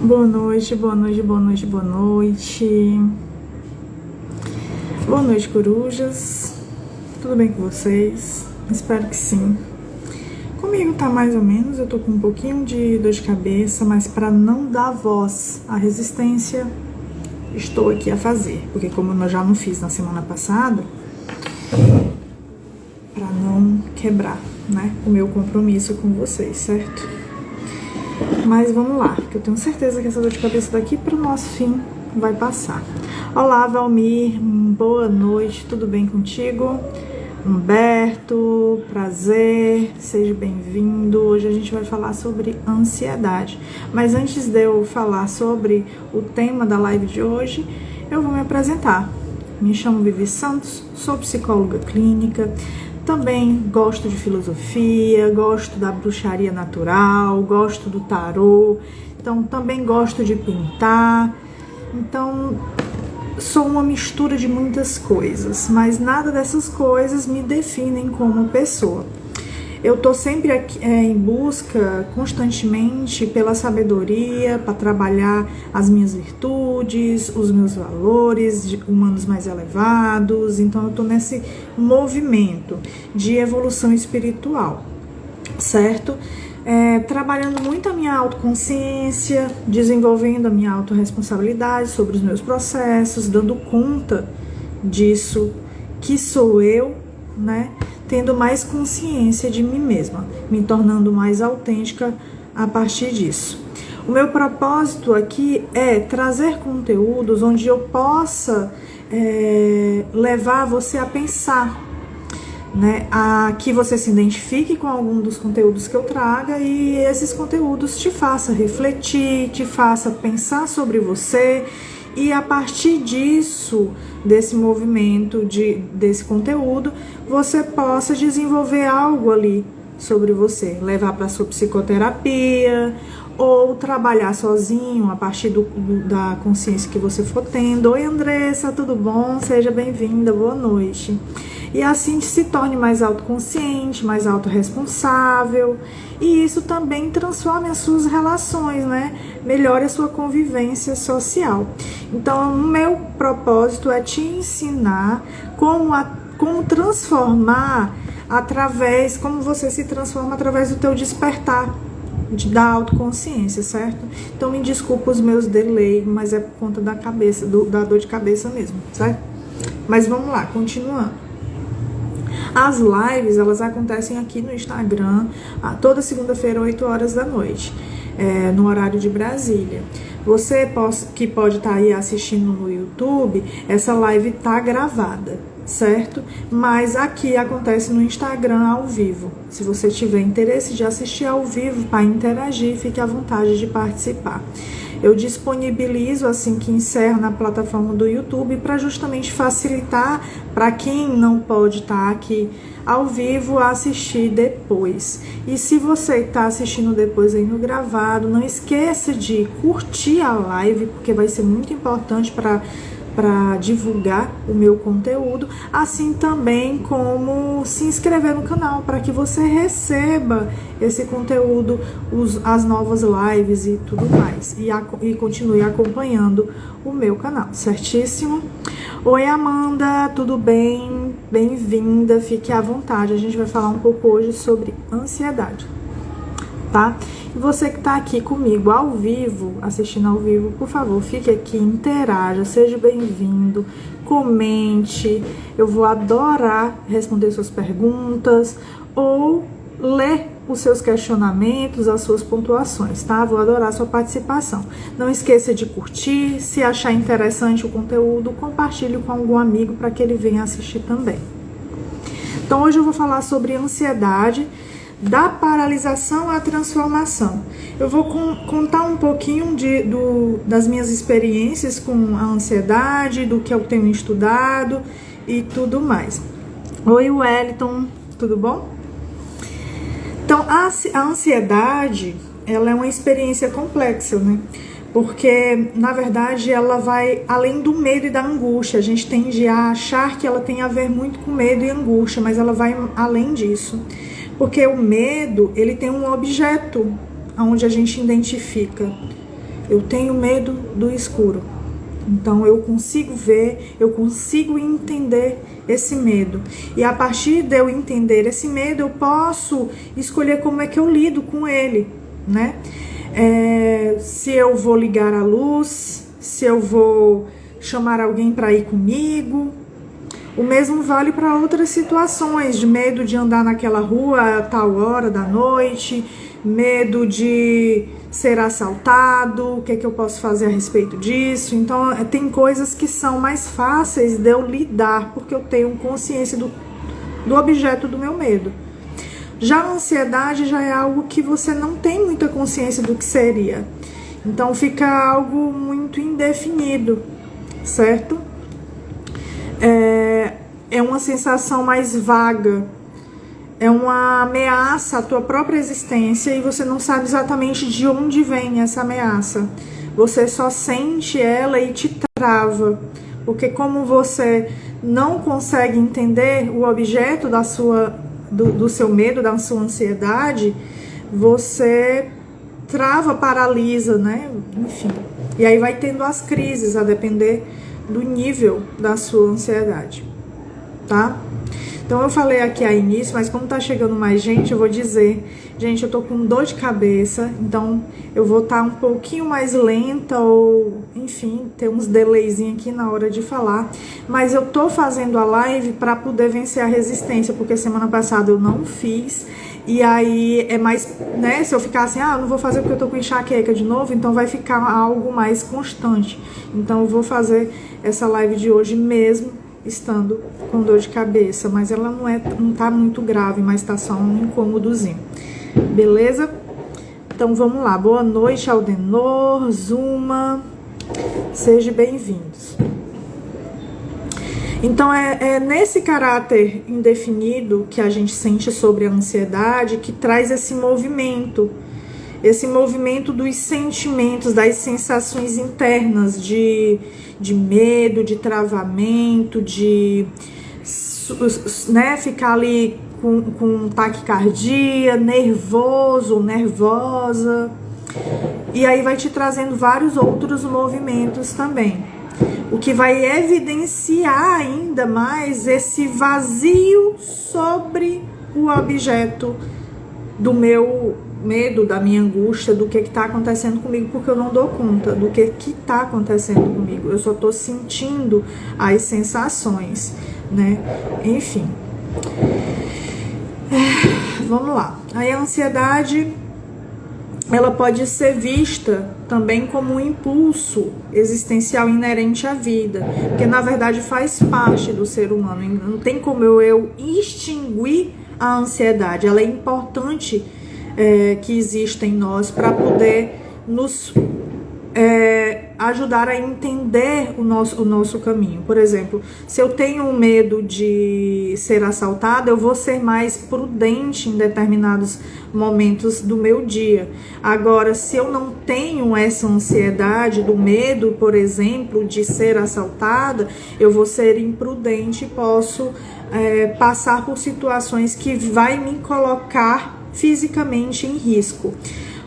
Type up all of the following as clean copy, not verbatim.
Boa noite, boa noite, boa noite, boa noite. Boa noite, corujas. Tudo bem com vocês? Espero que sim. Comigo tá mais ou menos, eu tô com um pouquinho de dor de cabeça, mas para não dar voz à resistência, estou aqui a fazer. Porque como eu já não fiz na semana passada, para não quebrar, né, o meu compromisso com vocês, certo? Mas vamos lá, que eu tenho certeza que essa dor de cabeça daqui para o nosso fim vai passar. Olá, Valmir, boa noite, tudo bem contigo? Humberto, prazer, seja bem-vindo. Hoje a gente vai falar sobre ansiedade. Mas antes de eu falar sobre o tema da live de hoje, eu vou me apresentar. Me chamo Vivi Santos, sou psicóloga clínica. Também gosto de filosofia, gosto da bruxaria natural, gosto do tarô, então também gosto de pintar. Então, sou uma mistura de muitas coisas, mas nada dessas coisas me definem como pessoa. Eu tô sempre aqui, em busca constantemente pela sabedoria, para trabalhar as minhas virtudes, os meus valores humanos mais elevados. Então eu tô nesse movimento de evolução espiritual, certo? Trabalhando muito a minha autoconsciência, desenvolvendo a minha autorresponsabilidade sobre os meus processos, dando conta disso que sou eu, né? Tendo mais consciência de mim mesma, me tornando mais autêntica a partir disso. O meu propósito aqui é trazer conteúdos onde eu possa levar você a pensar, né? A que você se identifique com algum dos conteúdos que eu traga e esses conteúdos te façam refletir, te façam pensar sobre você. E a partir disso, desse movimento, desse conteúdo, você possa desenvolver algo ali sobre você. Levar para sua psicoterapia ou trabalhar sozinho a partir da consciência que você for tendo. Oi, Andressa, tudo bom? Seja bem-vinda, boa noite. E assim se torne mais autoconsciente, mais autorresponsável. E isso também transforma as suas relações, né? Melhore a sua convivência social. Então, o meu propósito é te ensinar como transformar como você se transforma através do teu despertar da autoconsciência, certo? Então, me desculpa os meus delays, mas é por conta da cabeça, da dor de cabeça mesmo, certo? Mas vamos lá, continuando. As lives, elas acontecem aqui no Instagram, toda segunda-feira, 8 horas da noite, no horário de Brasília. Você que pode estar aí assistindo no YouTube, essa live tá gravada, certo? Mas aqui acontece no Instagram ao vivo. Se você tiver interesse de assistir ao vivo para interagir, fique à vontade de participar. Eu disponibilizo assim que encerro na plataforma do YouTube para justamente facilitar para quem não pode estar aqui ao vivo assistir depois. E se você está assistindo depois aí no gravado, não esqueça de curtir a live, porque vai ser muito importante para divulgar o meu conteúdo, assim também como se inscrever no canal para que você receba esse conteúdo, as novas lives e tudo mais, e continue acompanhando o meu canal, certíssimo? Oi, Amanda, tudo bem? Bem-vinda, fique à vontade, a gente vai falar um pouco hoje sobre ansiedade, tá? E você que tá aqui comigo ao vivo, assistindo ao vivo, por favor, fique aqui, interaja, seja bem-vindo, comente, eu vou adorar responder suas perguntas ou ler os seus questionamentos, as suas pontuações, tá? Vou adorar a sua participação. Não esqueça de curtir, se achar interessante o conteúdo, compartilhe com algum amigo para que ele venha assistir também. Então, hoje eu vou falar sobre ansiedade, da paralisação à transformação. Eu vou contar um pouquinho das minhas experiências com a ansiedade, do que eu tenho estudado e tudo mais. Oi, Wellington, tudo bom? Então, a ansiedade, ela é uma experiência complexa, né? Porque, na verdade, ela vai além do medo e da angústia. A gente tende a achar que ela tem a ver muito com medo e angústia, mas ela vai além disso. Porque o medo, ele tem um objeto onde a gente identifica. Eu tenho medo do escuro. Então eu consigo ver, eu consigo entender esse medo. E a partir de eu entender esse medo, eu posso escolher como é que eu lido com ele, né? Se eu vou ligar a luz, se eu vou chamar alguém para ir comigo. O mesmo vale para outras situações, de medo de andar naquela rua a tal hora da noite, medo de ser assaltado, o que é que eu posso fazer a respeito disso? Então, tem coisas que são mais fáceis de eu lidar, porque eu tenho consciência do objeto do meu medo. Já a ansiedade já é algo que você não tem muita consciência do que seria. Então, fica algo muito indefinido, certo? É uma sensação mais vaga. É uma ameaça à tua própria existência e você não sabe exatamente de onde vem essa ameaça. Você só sente ela e te trava. Porque como você não consegue entender o objeto do seu medo, da sua ansiedade, você trava, paralisa, né? Enfim. E aí vai tendo as crises, a depender do nível da sua ansiedade, tá? Então eu falei aqui a início, mas como tá chegando mais gente, eu vou dizer, gente, eu tô com dor de cabeça, então eu vou estar um pouquinho mais lenta ou, enfim, ter uns delayzinhos aqui na hora de falar, mas eu tô fazendo a live para poder vencer a resistência, porque semana passada eu não fiz, e aí é mais, né, se eu ficar assim, não vou fazer porque eu tô com enxaqueca de novo, então vai ficar algo mais constante. Então eu vou fazer essa live de hoje mesmo estando com dor de cabeça, mas ela não tá muito grave, mas tá só um incômodozinho, beleza? Então vamos lá, boa noite, Aldenor, Zuma, sejam bem-vindos. Então é nesse caráter indefinido que a gente sente sobre a ansiedade que traz esse movimento dos sentimentos, das sensações internas de medo, de travamento, de né, ficar ali com taquicardia, nervoso, nervosa. E aí vai te trazendo vários outros movimentos também. O que vai evidenciar ainda mais esse vazio sobre o objeto do meu medo, da minha angústia, do que está acontecendo comigo, porque eu não dou conta do que está acontecendo comigo. Eu só estou sentindo as sensações, né? Enfim. Vamos lá. Aí a ansiedade, ela pode ser vista também como um impulso existencial inerente à vida, porque na verdade faz parte do ser humano. Não tem como eu extinguir a ansiedade. Ela é importante que exista em nós para poder nos ajudar a entender o nosso caminho. Por exemplo, se eu tenho medo de ser assaltada, eu vou ser mais prudente em determinados momentos do meu dia. Agora, se eu não tenho essa ansiedade do medo, por exemplo, de ser assaltada, eu vou ser imprudente e posso passar por situações que vai me colocar fisicamente em risco.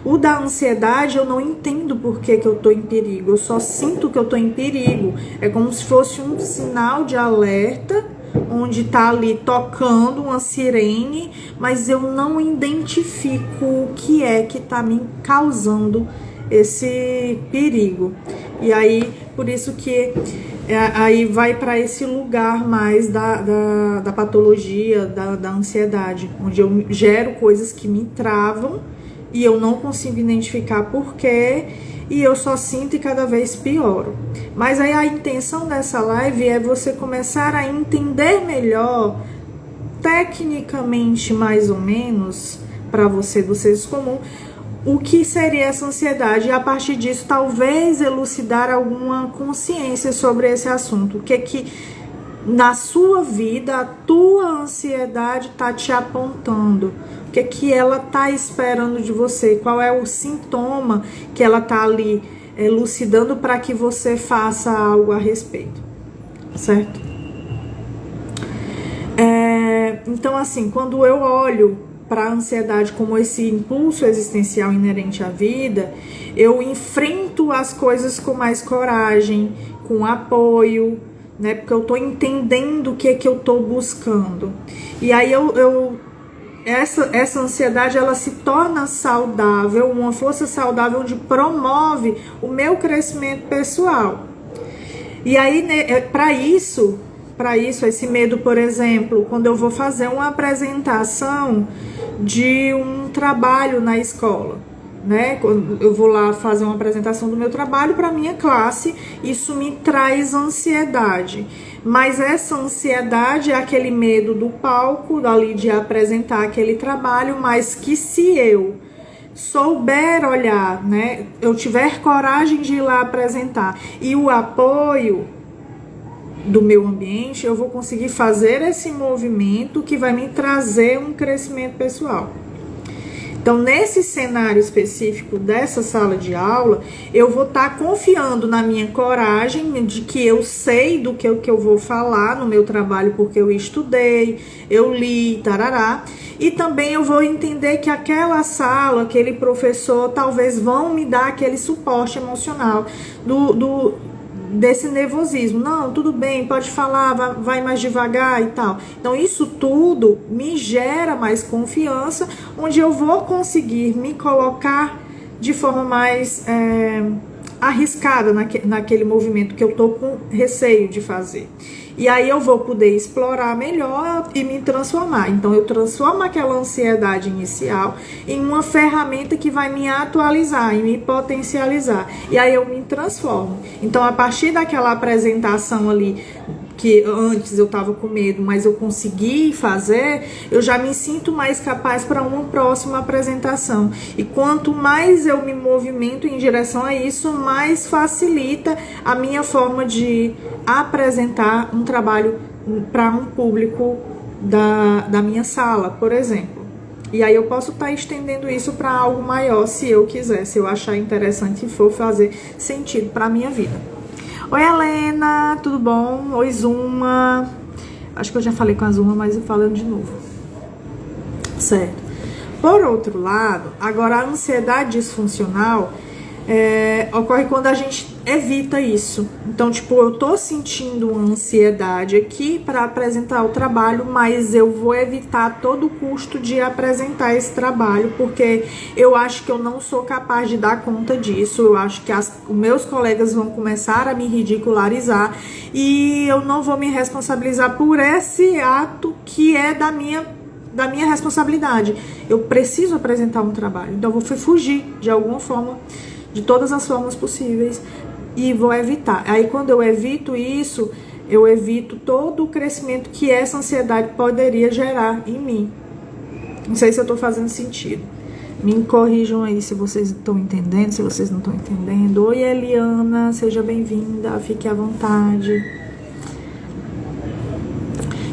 O da ansiedade, eu não entendo por que eu tô em perigo, eu só sinto que eu tô em perigo. É como se fosse um sinal de alerta, onde tá ali tocando uma sirene, mas eu não identifico o que é que tá me causando esse perigo. E aí, por isso que aí vai para esse lugar mais da patologia, da ansiedade, onde eu gero coisas que me travam e eu não consigo identificar porquê, e eu só sinto e cada vez pioro. Mas aí a intenção dessa live é você começar a entender melhor, tecnicamente mais ou menos, para você do senso comum, o que seria essa ansiedade, e a partir disso talvez elucidar alguma consciência sobre esse assunto. O que na sua vida a tua ansiedade está te apontando, o que ela está esperando de você, qual é o sintoma que ela está ali elucidando para que você faça algo a respeito, certo? Então assim, quando eu olho para a ansiedade como esse impulso existencial inerente à vida, eu enfrento as coisas com mais coragem, com apoio, né? Porque eu tô entendendo o que é que eu tô buscando. E aí essa ansiedade, ela se torna saudável, uma força saudável onde promove o meu crescimento pessoal. E aí, né, para isso, esse medo, por exemplo, quando eu vou fazer uma apresentação de um trabalho na escola, né? Quando eu vou lá fazer uma apresentação do meu trabalho para minha classe, isso me traz ansiedade. Mas essa ansiedade é aquele medo do palco, dali de apresentar aquele trabalho, mas que se eu souber olhar, né, eu tiver coragem de ir lá apresentar e o apoio do meu ambiente, eu vou conseguir fazer esse movimento que vai me trazer um crescimento pessoal. Então, nesse cenário específico dessa sala de aula, eu vou estar confiando na minha coragem, de que eu sei do que eu vou falar no meu trabalho, porque eu estudei, eu li, tarará. E também eu vou entender que aquela sala, aquele professor, talvez vão me dar aquele suporte emocional desse nervosismo. Não, tudo bem, pode falar, vai mais devagar e tal. Então, isso tudo me gera mais confiança, onde eu vou conseguir me colocar de forma mais arriscada naquele movimento que eu tô com receio de fazer. E aí eu vou poder explorar melhor e me transformar. Então eu transformo aquela ansiedade inicial em uma ferramenta que vai me atualizar e me potencializar. E aí eu me transformo. Então a partir daquela apresentação ali, que antes eu estava com medo, mas eu consegui fazer, eu já me sinto mais capaz para uma próxima apresentação. E quanto mais eu me movimento em direção a isso, mais facilita a minha forma de apresentar um trabalho para um público da minha sala, por exemplo. E aí eu posso estar estendendo isso para algo maior, se eu quiser, se eu achar interessante e for fazer sentido para a minha vida. Oi, Helena, tudo bom? Oi, Zuma. Acho que eu já falei com a Zuma, mas eu falando de novo. Certo. Por outro lado, agora a ansiedade disfuncional ocorre quando a gente evita isso. Então, tipo, eu tô sentindo uma ansiedade aqui para apresentar o trabalho, mas eu vou evitar a todo custo de apresentar esse trabalho, porque eu acho que eu não sou capaz de dar conta disso. Eu acho que os meus colegas vão começar a me ridicularizar e eu não vou me responsabilizar por esse ato que é da minha responsabilidade. Eu preciso apresentar um trabalho, então eu vou fugir de alguma forma, de todas as formas possíveis, e vou evitar. Aí quando eu evito isso, eu evito todo o crescimento que essa ansiedade poderia gerar em mim. Não sei se eu tô fazendo sentido. Me corrijam aí se vocês estão entendendo, se vocês não estão entendendo. Oi, Eliana, seja bem-vinda, fique à vontade.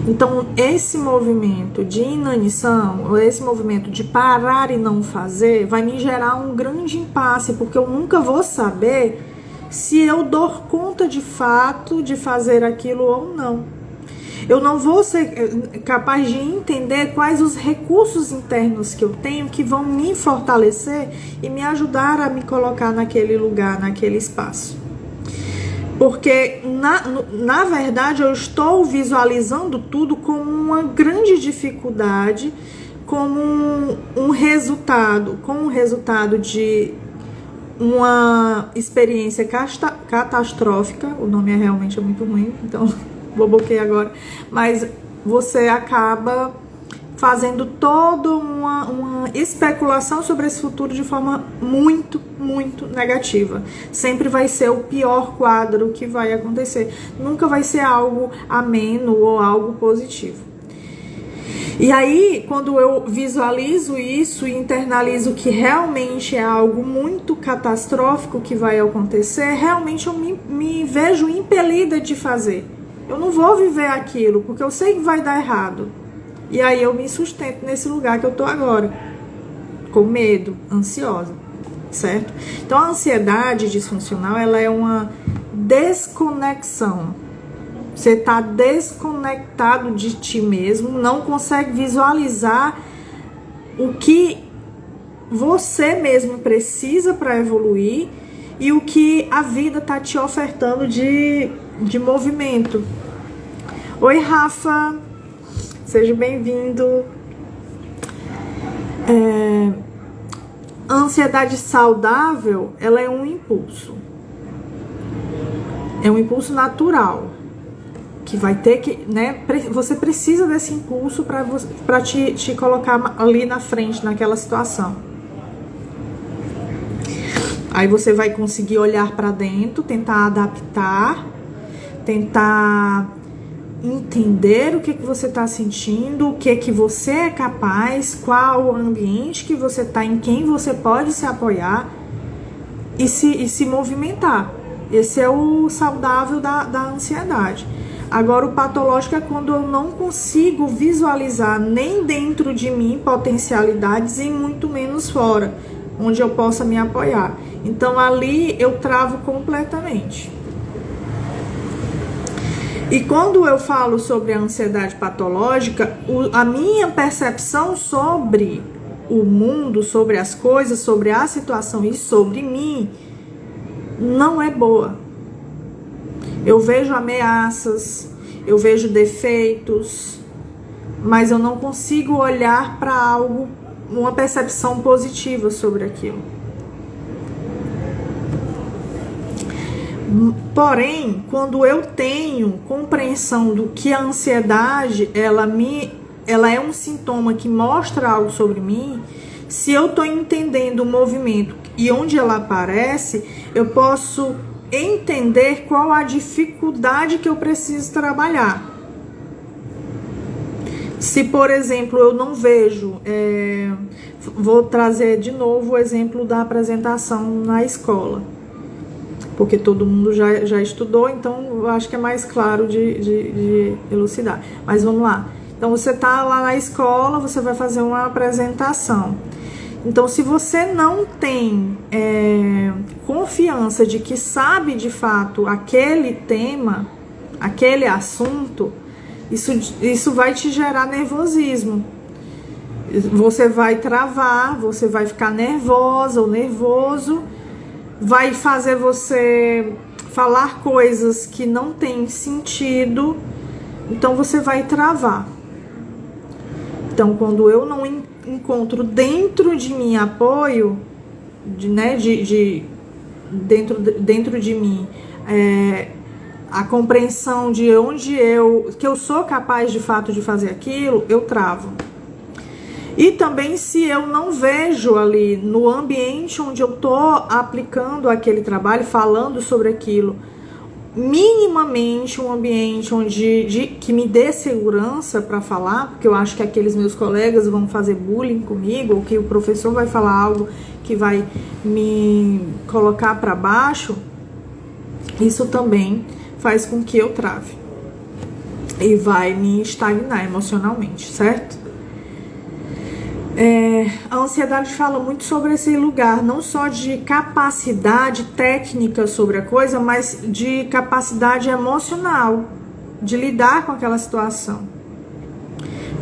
Então, esse movimento de inanição, ou esse movimento de parar e não fazer, vai me gerar um grande impasse, porque eu nunca vou saber se eu dou conta de fato de fazer aquilo ou não. Eu não vou ser capaz de entender quais os recursos internos que eu tenho que vão me fortalecer e me ajudar a me colocar naquele lugar, naquele espaço. Porque, na verdade, eu estou visualizando tudo como uma grande dificuldade, como um resultado de uma experiência catastrófica. O nome realmente muito ruim, então vou bloquear agora. Mas você acaba fazendo toda uma especulação sobre esse futuro de forma muito, muito negativa. Sempre vai ser o pior quadro que vai acontecer. Nunca vai ser algo ameno ou algo positivo. E aí, quando eu visualizo isso e internalizo que realmente é algo muito catastrófico que vai acontecer, realmente eu me vejo impelida de fazer. Eu não vou viver aquilo, porque eu sei que vai dar errado. E aí eu me sustento nesse lugar que eu tô agora, com medo, ansiosa, certo? Então a ansiedade disfuncional, ela é uma desconexão. Você tá desconectado de ti mesmo, não consegue visualizar o que você mesmo precisa para evoluir e o que a vida tá te ofertando de movimento. Oi, Rafa, seja bem-vindo. A ansiedade saudável, ela é um impulso. É um impulso natural. Que vai ter que, né? Você precisa desse impulso para te colocar ali na frente, naquela situação. Aí você vai conseguir olhar para dentro, tentar adaptar, tentar entender o que você está sentindo, o que você é capaz, qual o ambiente que você está, em quem você pode se apoiar e se movimentar. Esse é o saudável da ansiedade. Agora, o patológico é quando eu não consigo visualizar nem dentro de mim potencialidades e muito menos fora, onde eu possa me apoiar. Então, ali eu travo completamente. E quando eu falo sobre a ansiedade patológica, a minha percepção sobre o mundo, sobre as coisas, sobre a situação e sobre mim não é boa. Eu vejo ameaças, eu vejo defeitos, mas eu não consigo olhar para algo, uma percepção positiva sobre aquilo. Porém, quando eu tenho compreensão do que a ansiedade, ela é um sintoma que mostra algo sobre mim, se eu estou entendendo o movimento e onde ela aparece, eu posso entender qual a dificuldade que eu preciso trabalhar. Se, por exemplo, eu não vejo, vou trazer de novo o exemplo da apresentação na escola, porque todo mundo já estudou, então eu acho que é mais claro de elucidar. Mas vamos lá. Então, você está lá na escola, você vai fazer uma apresentação. Então, se você não tem confiança de que sabe de fato aquele tema, aquele assunto, isso vai te gerar nervosismo. Você vai travar, você vai ficar nervosa ou nervoso, vai fazer você falar coisas que não tem sentido, então você vai travar. Então, quando eu não encontro dentro de mim apoio, dentro de mim, a compreensão de que eu sou capaz de fato de fazer aquilo, eu travo. E também se eu não vejo ali no ambiente onde eu tô aplicando aquele trabalho, falando sobre aquilo, minimamente um ambiente que me dê segurança para falar, porque eu acho que aqueles meus colegas vão fazer bullying comigo, ou que o professor vai falar algo que vai me colocar para baixo, isso também faz com que eu trave e vai me estagnar emocionalmente, certo? A ansiedade fala muito sobre esse lugar, não só de capacidade técnica sobre a coisa, mas de capacidade emocional, de lidar com aquela situação.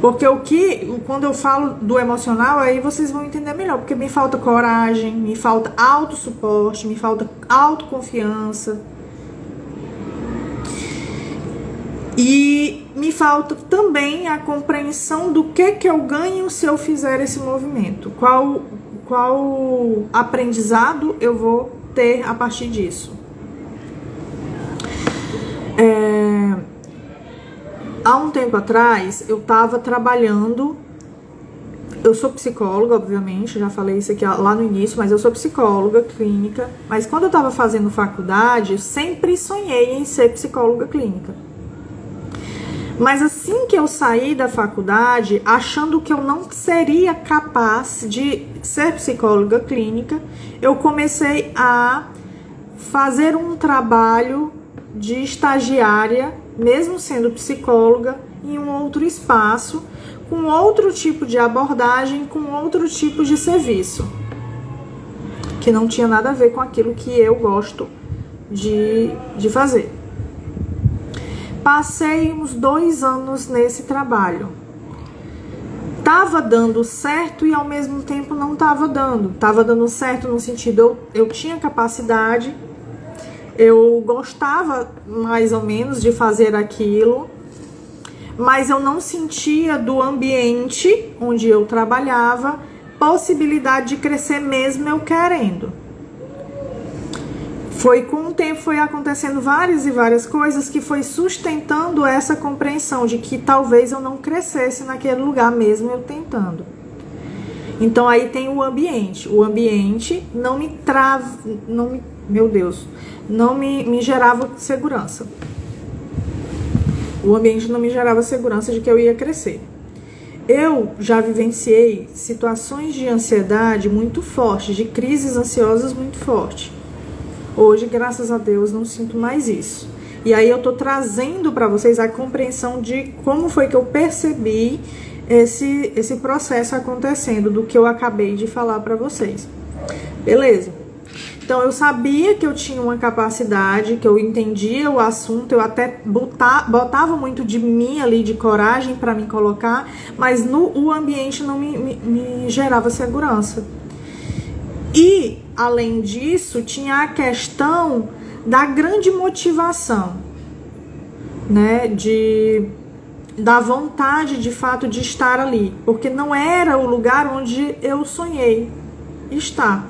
Porque quando eu falo do emocional, aí vocês vão entender melhor, porque me falta coragem, me falta autossuporte, me falta autoconfiança. E me falta também a compreensão do que eu ganho se eu fizer esse movimento. Qual aprendizado eu vou ter a partir disso. Há um tempo atrás, eu estava trabalhando. Eu sou psicóloga, obviamente, já falei isso aqui lá no início, mas eu sou psicóloga clínica. Mas quando eu estava fazendo faculdade, eu sempre sonhei em ser psicóloga clínica. Mas assim que eu saí da faculdade, achando que eu não seria capaz de ser psicóloga clínica, eu comecei a fazer um trabalho de estagiária, mesmo sendo psicóloga, em um outro espaço, com outro tipo de abordagem, com outro tipo de serviço, que não tinha nada a ver com aquilo que eu gosto de fazer. Passei uns 2 anos nesse trabalho. tava dando certo e ao mesmo tempo não tava dando. Tava dando certo no sentido, eu tinha capacidade, eu gostava mais ou menos de fazer aquilo, mas eu não sentia do ambiente onde eu trabalhava possibilidade de crescer mesmo eu querendo. Foi com o tempo, foi acontecendo várias e várias coisas que foi sustentando essa compreensão de que talvez eu não crescesse naquele lugar mesmo eu tentando. Então aí tem o ambiente. O ambiente não me trava, meu Deus, não me gerava segurança. O ambiente não me gerava segurança de que eu ia crescer. Eu já vivenciei situações de ansiedade muito fortes, de crises ansiosas muito fortes. Hoje, graças a Deus, não sinto mais isso. E aí eu tô trazendo para vocês a compreensão de como foi que eu percebi esse processo acontecendo, do que eu acabei de falar para vocês. Beleza? Então eu sabia que eu tinha uma capacidade, que eu entendia o assunto, eu até botava muito de mim ali, de coragem para me colocar, mas o ambiente não me gerava segurança. E, além disso, tinha a questão da grande motivação, né, da vontade, de fato, de estar ali, porque não era o lugar onde eu sonhei estar,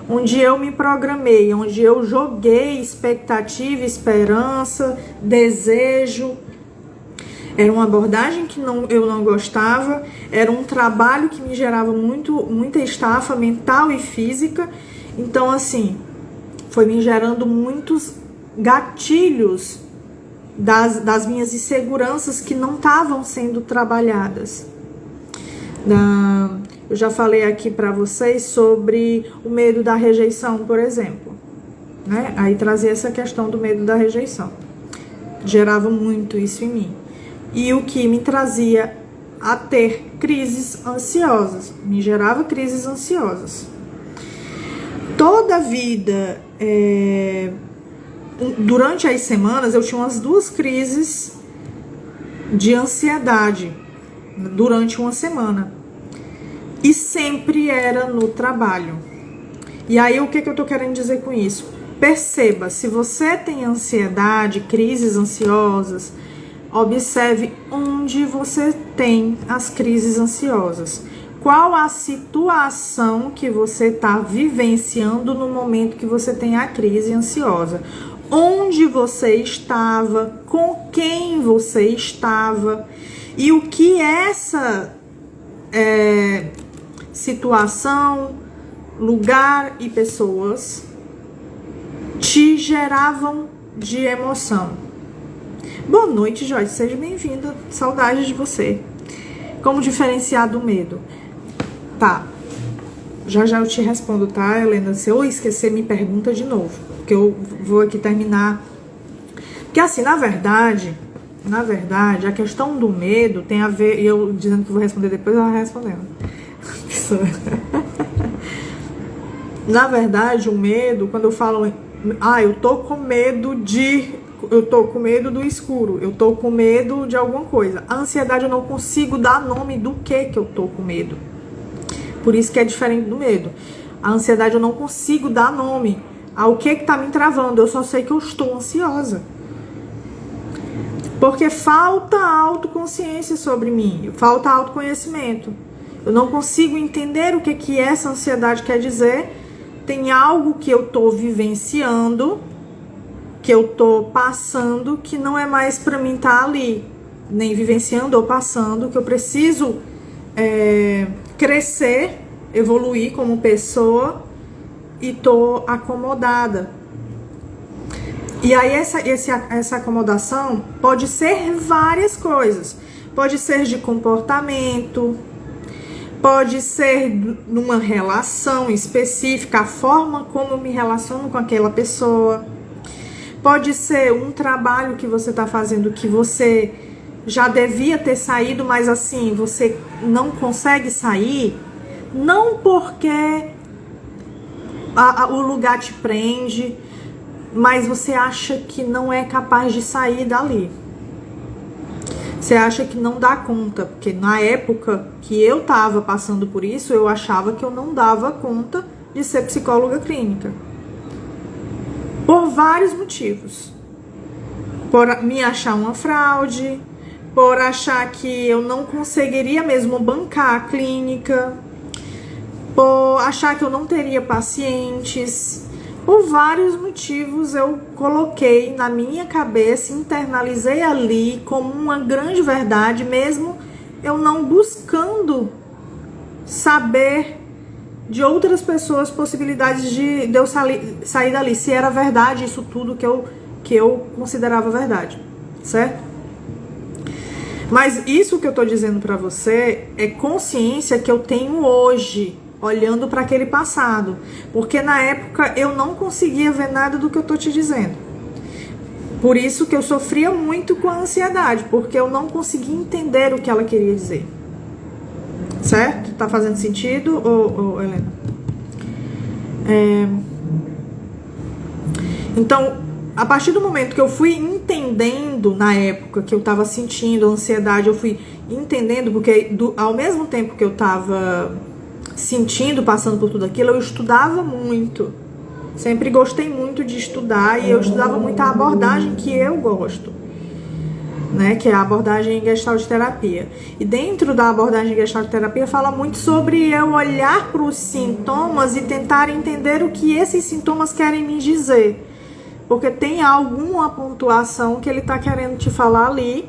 onde eu me programei, onde eu joguei expectativa, esperança, desejo. Era uma abordagem que eu não gostava, era um trabalho que me gerava muita estafa mental e física. Então, assim, foi me gerando muitos gatilhos das minhas inseguranças que não estavam sendo trabalhadas. Eu já falei aqui para vocês sobre o medo da rejeição, por exemplo, né? Aí trazia essa questão do medo da rejeição. Gerava muito isso em mim. E o que me trazia a ter crises ansiosas, me gerava crises ansiosas. Toda a vida, durante as semanas, eu tinha umas 2 crises de ansiedade durante uma semana. E sempre era no trabalho. E aí, o que eu tô querendo dizer com isso? Perceba, se você tem ansiedade, crises ansiosas, observe onde você tem as crises ansiosas. Qual a situação que você está vivenciando no momento que você tem a crise ansiosa? Onde você estava? Com quem você estava? E o que essa situação, lugar e pessoas te geravam de emoção? Boa noite, Joyce. Seja bem-vinda. Saudades de você. Como diferenciar do medo? Tá. Já eu te respondo, tá, Helena? Se eu esquecer, me pergunta de novo. Porque eu vou aqui terminar. Porque assim, na verdade, a questão do medo tem a ver... E eu dizendo que vou responder depois, ela respondendo. Na verdade, o medo, quando eu falo... eu tô com medo do escuro, eu tô com medo de alguma coisa. A ansiedade eu não consigo dar nome do que eu tô com medo. Por isso que é diferente do medo. A ansiedade eu não consigo dar nome ao que tá me travando. Eu só sei que eu estou ansiosa. Porque falta autoconsciência sobre mim, falta autoconhecimento. Eu não consigo entender o que essa ansiedade quer dizer. Tem algo que eu tô vivenciando, que eu tô passando, que não é mais para mim estar ali, nem vivenciando ou passando, que eu preciso crescer, evoluir como pessoa e tô acomodada. E aí essa acomodação pode ser várias coisas. Pode ser de comportamento, pode ser numa relação específica, a forma como eu me relaciono com aquela pessoa. Pode ser um trabalho que você está fazendo que você já devia ter saído, mas assim, você não consegue sair, não porque o lugar te prende, mas você acha que não é capaz de sair dali. Você acha que não dá conta, porque na época que eu tava passando por isso, eu achava que eu não dava conta de ser psicóloga clínica. Por vários motivos. Por me achar uma fraude, por achar que eu não conseguiria mesmo bancar a clínica, por achar que eu não teria pacientes. Por vários motivos eu coloquei na minha cabeça, internalizei ali como uma grande verdade, mesmo eu não buscando saber de outras pessoas possibilidades de eu sair dali, se era verdade isso tudo que eu considerava verdade, certo? Mas isso que eu tô dizendo pra você é consciência que eu tenho hoje, olhando para aquele passado, porque na época eu não conseguia ver nada do que eu tô te dizendo. Por isso que eu sofria muito com a ansiedade, porque eu não conseguia entender o que ela queria dizer. Certo? Tá fazendo sentido, Helena? Então, a partir do momento que eu fui entendendo, na época que eu tava sentindo ansiedade, eu fui entendendo, porque ao mesmo tempo que eu tava sentindo, passando por tudo aquilo, eu estudava muito. Sempre gostei muito de estudar e eu estudava muito a abordagem que eu gosto, né, que é a abordagem Gestalt terapia. E dentro da abordagem Gestalt terapia fala muito sobre eu olhar para os sintomas e tentar entender o que esses sintomas querem me dizer. Porque tem alguma pontuação que ele está querendo te falar ali,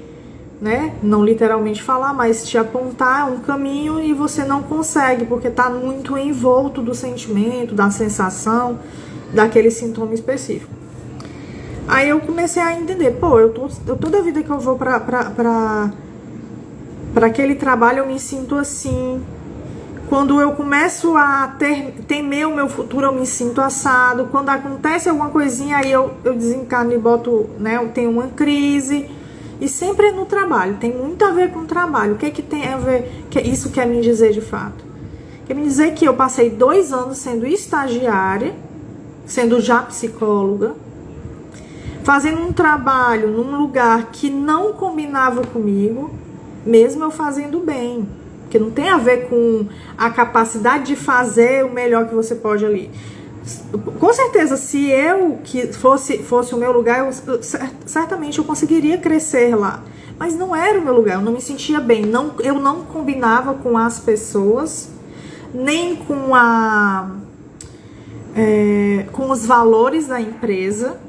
né? Não literalmente falar, mas te apontar um caminho e você não consegue, porque está muito envolto do sentimento, da sensação, daquele sintoma específico. Aí eu comecei a entender, pô, eu toda a vida que eu vou pra aquele trabalho eu me sinto assim. Quando eu começo a temer o meu futuro, eu me sinto assado. Quando acontece alguma coisinha, aí eu desencarno e boto, né, eu tenho uma crise. E sempre é no trabalho, tem muito a ver com o trabalho. O que tem a ver, que isso quer me dizer de fato? Quer me dizer que eu passei 2 anos sendo estagiária, sendo já psicóloga, fazendo um trabalho num lugar que não combinava comigo, mesmo eu fazendo bem. Porque não tem a ver com a capacidade de fazer o melhor que você pode ali. Com certeza, se eu que fosse o meu lugar, certamente eu conseguiria crescer lá. Mas não era o meu lugar, eu não me sentia bem. Eu não combinava com as pessoas, nem com com os valores da empresa.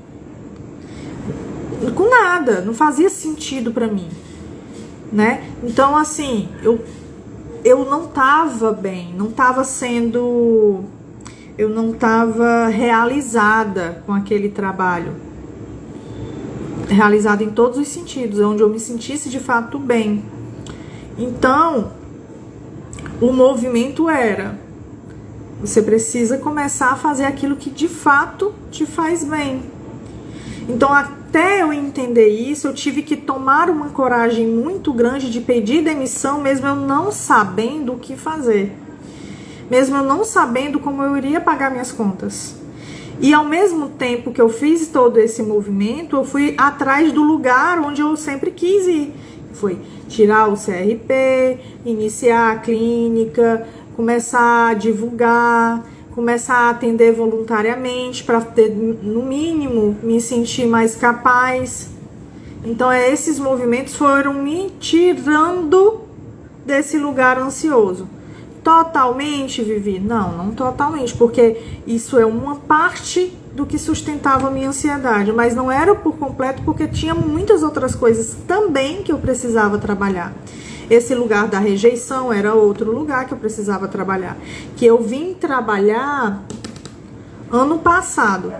Com nada, não fazia sentido pra mim, né? Então, assim, eu não tava bem, eu não tava realizada com aquele trabalho, realizada em todos os sentidos, onde eu me sentisse de fato bem. Então, o movimento era: você precisa começar a fazer aquilo que de fato te faz bem. Então, até eu entender isso, eu tive que tomar uma coragem muito grande de pedir demissão, mesmo eu não sabendo o que fazer. Mesmo eu não sabendo como eu iria pagar minhas contas. E ao mesmo tempo que eu fiz todo esse movimento, eu fui atrás do lugar onde eu sempre quis ir. Foi tirar o CRP, iniciar a clínica, começar a divulgar, começar a atender voluntariamente para ter, no mínimo, me sentir mais capaz. Então, esses movimentos foram me tirando desse lugar ansioso. Totalmente, Vivi? Não totalmente, porque isso é uma parte do que sustentava a minha ansiedade, mas não era por completo, porque tinha muitas outras coisas também que eu precisava trabalhar. Esse lugar da rejeição era outro lugar que eu precisava trabalhar, que eu vim trabalhar ano passado,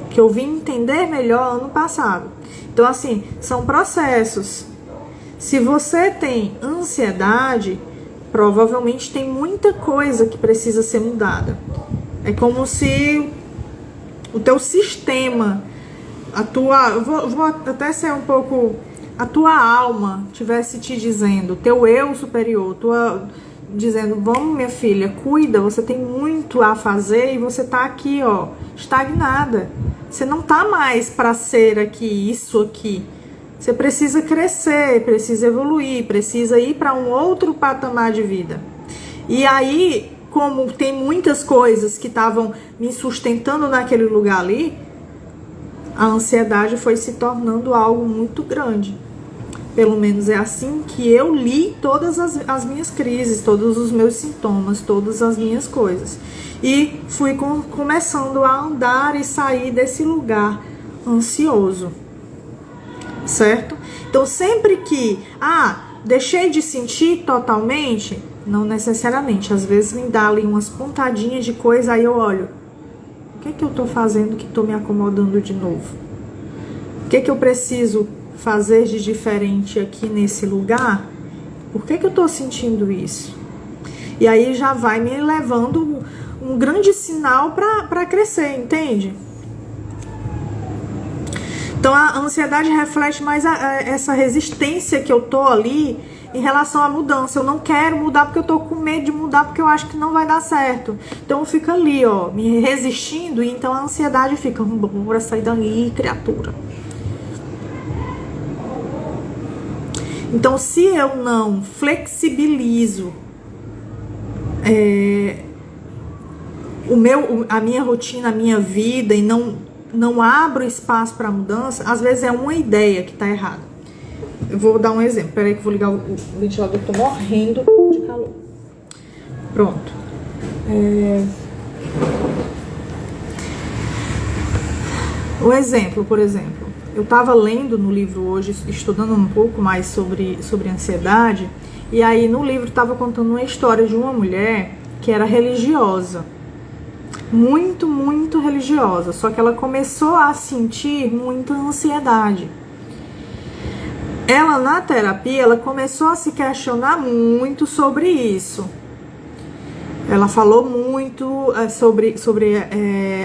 que eu vim entender melhor ano passado. Então, assim, são processos. Se você tem ansiedade, provavelmente tem muita coisa que precisa ser mudada. É como se o teu sistema, vou até ser um pouco, a tua alma tivesse te dizendo, teu eu superior, dizendo: vamos, minha filha, cuida, você tem muito a fazer e você tá aqui, ó, estagnada. Você não tá mais para ser aqui, isso aqui. Você precisa crescer, precisa evoluir, precisa ir para um outro patamar de vida. E aí, como tem muitas coisas que estavam me sustentando naquele lugar ali, a ansiedade foi se tornando algo muito grande. Pelo menos é assim que eu li todas as minhas crises, todos os meus sintomas, todas as minhas coisas. E fui começando a andar e sair desse lugar ansioso, certo? Então sempre que, deixei de sentir totalmente, não necessariamente, às vezes me dá ali umas pontadinhas de coisa, aí eu olho, o que eu tô fazendo que tô me acomodando de novo? O que eu preciso fazer de diferente aqui nesse lugar? Por que eu tô sentindo isso? E aí já vai me levando um grande sinal para crescer, entende? Então a ansiedade reflete mais essa resistência que eu tô ali em relação à mudança. Eu não quero mudar porque eu tô com medo de mudar, porque eu acho que não vai dar certo. Então eu fico ali, ó, me resistindo, e então a ansiedade fica, bora sair daí, criatura. Então se eu não flexibilizo a minha rotina, a minha vida, e não abro espaço para mudança, às vezes é uma ideia que tá errada. Eu vou dar um exemplo. Peraí que eu vou ligar o ventilador, eu tô morrendo de calor. Pronto. O exemplo, por exemplo, eu tava lendo no livro hoje, estudando um pouco mais sobre ansiedade, e aí no livro tava contando uma história de uma mulher que era religiosa. Muito, muito religiosa, só que ela começou a sentir muita ansiedade. Ela, na terapia, ela começou a se questionar muito sobre isso. Ela falou muito sobre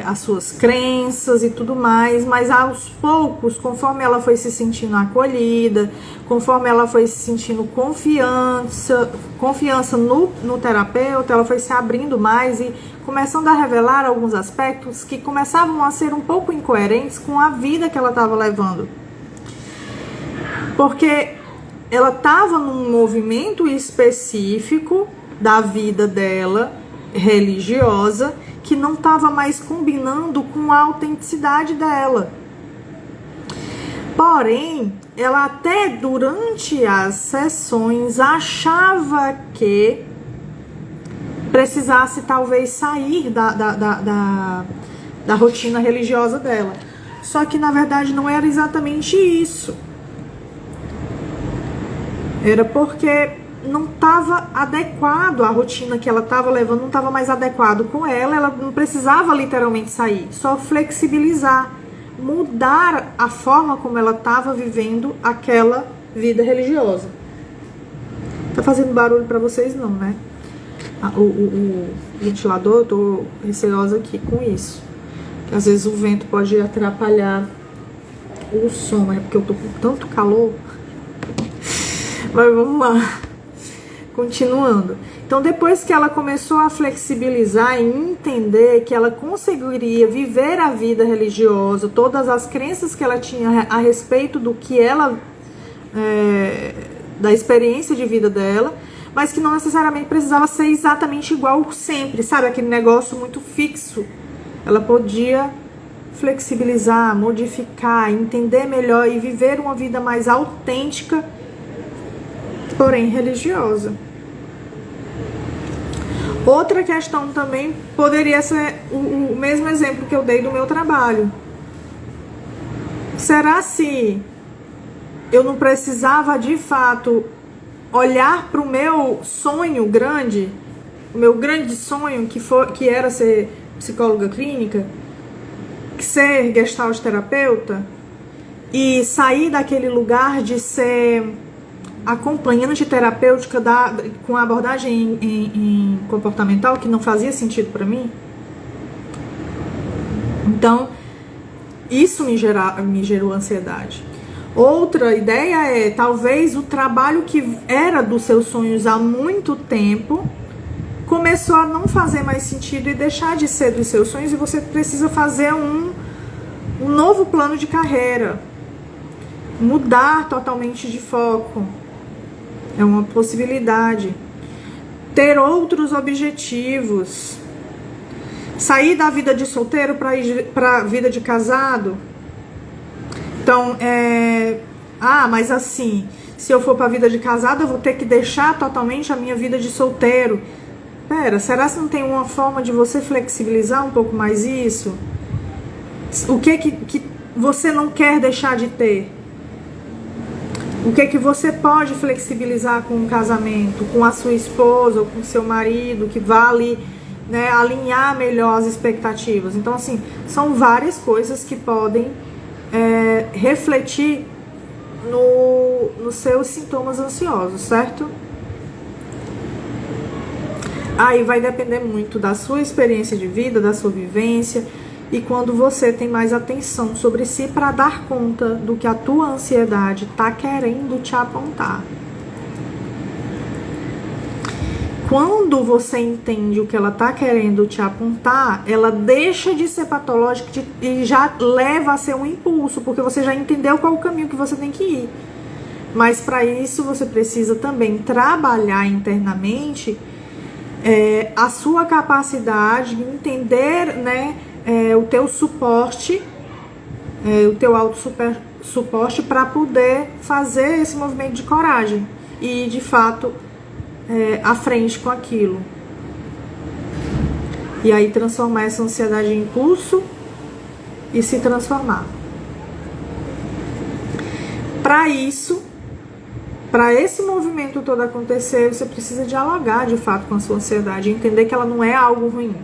as suas crenças e tudo mais, mas aos poucos, conforme ela foi se sentindo acolhida, conforme ela foi se sentindo confiança no terapeuta, ela foi se abrindo mais e começando a revelar alguns aspectos que começavam a ser um pouco incoerentes com a vida que ela estava levando. Porque ela estava num movimento específico da vida dela, religiosa, que não estava mais combinando com a autenticidade dela. Porém, ela até durante as sessões achava que precisasse talvez sair da rotina religiosa dela. Só que na verdade não era exatamente isso. Era porque não estava adequado, a rotina que ela estava levando não estava mais adequado com ela não precisava literalmente sair, só flexibilizar, mudar a forma como ela estava vivendo aquela vida religiosa. Tá fazendo barulho para vocês não, né? O ventilador, eu tô receosa aqui com isso. Às vezes o vento pode atrapalhar o som, mas é porque eu tô com tanto calor. Mas vamos lá. Continuando. Então, depois que ela começou a flexibilizar e entender que ela conseguiria viver a vida religiosa, todas as crenças que ela tinha a respeito do que ela... da experiência de vida dela, mas que não necessariamente precisava ser exatamente igual sempre, sabe? Aquele negócio muito fixo. Ela podia flexibilizar, modificar, entender melhor e viver uma vida mais autêntica, porém religiosa. Outra questão também poderia ser o mesmo exemplo que eu dei do meu trabalho. Será se eu não precisava de fato olhar para o meu sonho grande, o meu grande sonho que era ser psicóloga clínica, ser gestalt terapeuta, e sair daquele lugar de ser acompanhante terapêutica com abordagem em comportamental, que não fazia sentido para mim? Então, isso me gerou ansiedade. Outra ideia é, talvez o trabalho que era dos seus sonhos há muito tempo começou a não fazer mais sentido e deixar de ser dos seus sonhos, e você precisa fazer um novo plano de carreira, Mudar totalmente de foco é uma possibilidade. Ter outros objetivos. Sair da vida de solteiro para ir para a vida de casado. Então, mas assim, se eu for para a vida de casado, eu vou ter que deixar totalmente a minha vida de solteiro. Pera, será que não tem uma forma de você flexibilizar um pouco mais isso? O que você não quer deixar de ter? O que você pode flexibilizar com um casamento, com a sua esposa ou com o seu marido, que vale, né, alinhar melhor as expectativas? Então, assim, são várias coisas que podem refletir nos seus sintomas ansiosos, certo? Aí vai depender muito da sua experiência de vida, da sua vivência, e quando você tem mais atenção sobre si para dar conta do que a tua ansiedade está querendo te apontar. Quando você entende o que ela está querendo te apontar, ela deixa de ser patológica e já leva a ser um impulso, porque você já entendeu qual é o caminho que você tem que ir. Mas para isso você precisa também trabalhar internamente a sua capacidade de entender, né, o teu suporte, o teu auto-suporte para poder fazer esse movimento de coragem e, de fato, à frente com aquilo. E aí transformar essa ansiedade em impulso e se transformar. Para isso, para esse movimento todo acontecer, você precisa dialogar de fato com a sua ansiedade, entender que ela não é algo ruim,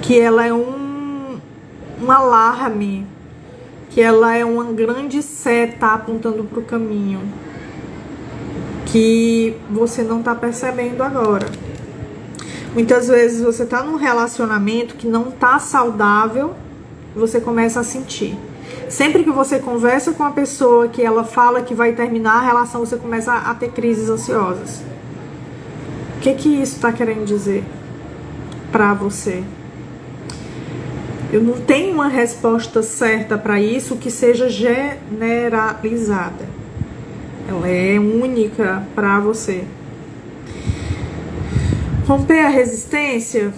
que ela é um alarme, que ela é uma grande seta apontando para o caminho que você não está percebendo agora. Muitas vezes você está num relacionamento que não está saudável, você começa a sentir. Sempre que você conversa com a pessoa que ela fala que vai terminar a relação, você começa a ter crises ansiosas. O que isso está querendo dizer para você? Eu não tenho uma resposta certa para isso que seja generalizada. Ela é única para você. Romper a resistência?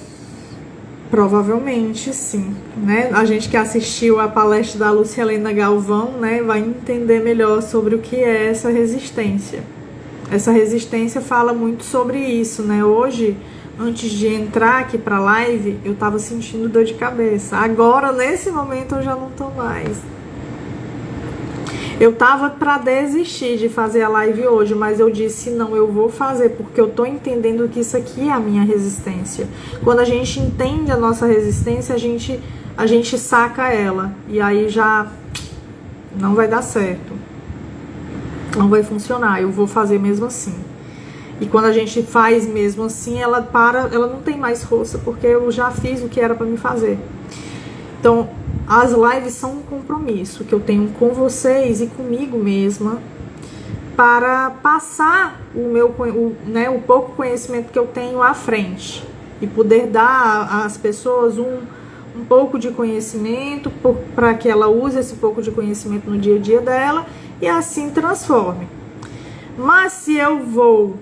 Provavelmente sim, né? A gente que assistiu a palestra da Luciana Galvão, né, vai entender melhor sobre o que é essa resistência. Essa resistência fala muito sobre isso, né? Hoje, antes de entrar aqui pra live, eu tava sentindo dor de cabeça. Agora, nesse momento, eu já não tô mais. Eu tava pra desistir de fazer a live hoje, mas eu disse, não, eu vou fazer, porque eu tô entendendo que isso aqui é a minha resistência. Quando a gente entende a nossa resistência, a gente saca ela, e aí já não vai dar certo. Não vai funcionar, eu vou fazer mesmo assim. E quando a gente faz mesmo assim, ela não tem mais força, porque eu já fiz o que era pra me fazer. Então, as lives são um compromisso que eu tenho com vocês e comigo mesma para passar o pouco conhecimento que eu tenho à frente e poder dar às pessoas um pouco de conhecimento para que ela use esse pouco de conhecimento no dia a dia dela e assim transforme. Mas se eu vou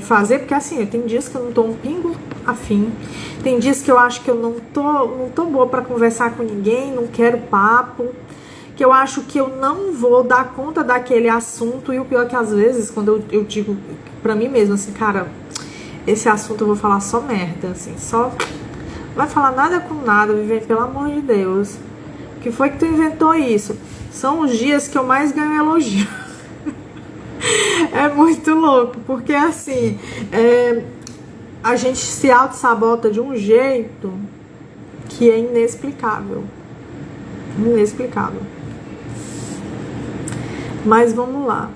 fazer, porque assim, tem dias que eu não tô um pingo afim, tem dias que eu acho que eu não tô boa pra conversar com ninguém, não quero papo, que eu acho que eu não vou dar conta daquele assunto, e o pior é que às vezes, quando eu digo pra mim mesma, assim, cara, esse assunto eu vou falar só merda, assim, só não vai falar nada com nada, viver, pelo amor de Deus, o que foi que tu inventou isso? São os dias que eu mais ganho elogio. É muito louco, porque assim, a gente se auto-sabota de um jeito que é inexplicável. Inexplicável. Mas vamos lá.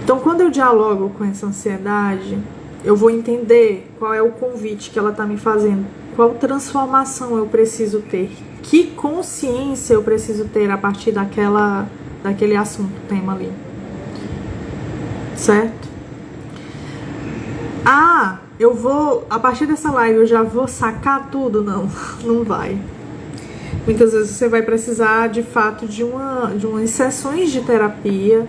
Então, quando eu dialogo com essa ansiedade, eu vou entender qual é o convite que ela está me fazendo, qual transformação eu preciso ter, que consciência eu preciso ter a partir daquele assunto, tema ali. Certo? eu vou, a partir dessa live eu já vou sacar tudo? Não, não vai. Muitas vezes você vai precisar, de fato, de umas sessões de terapia,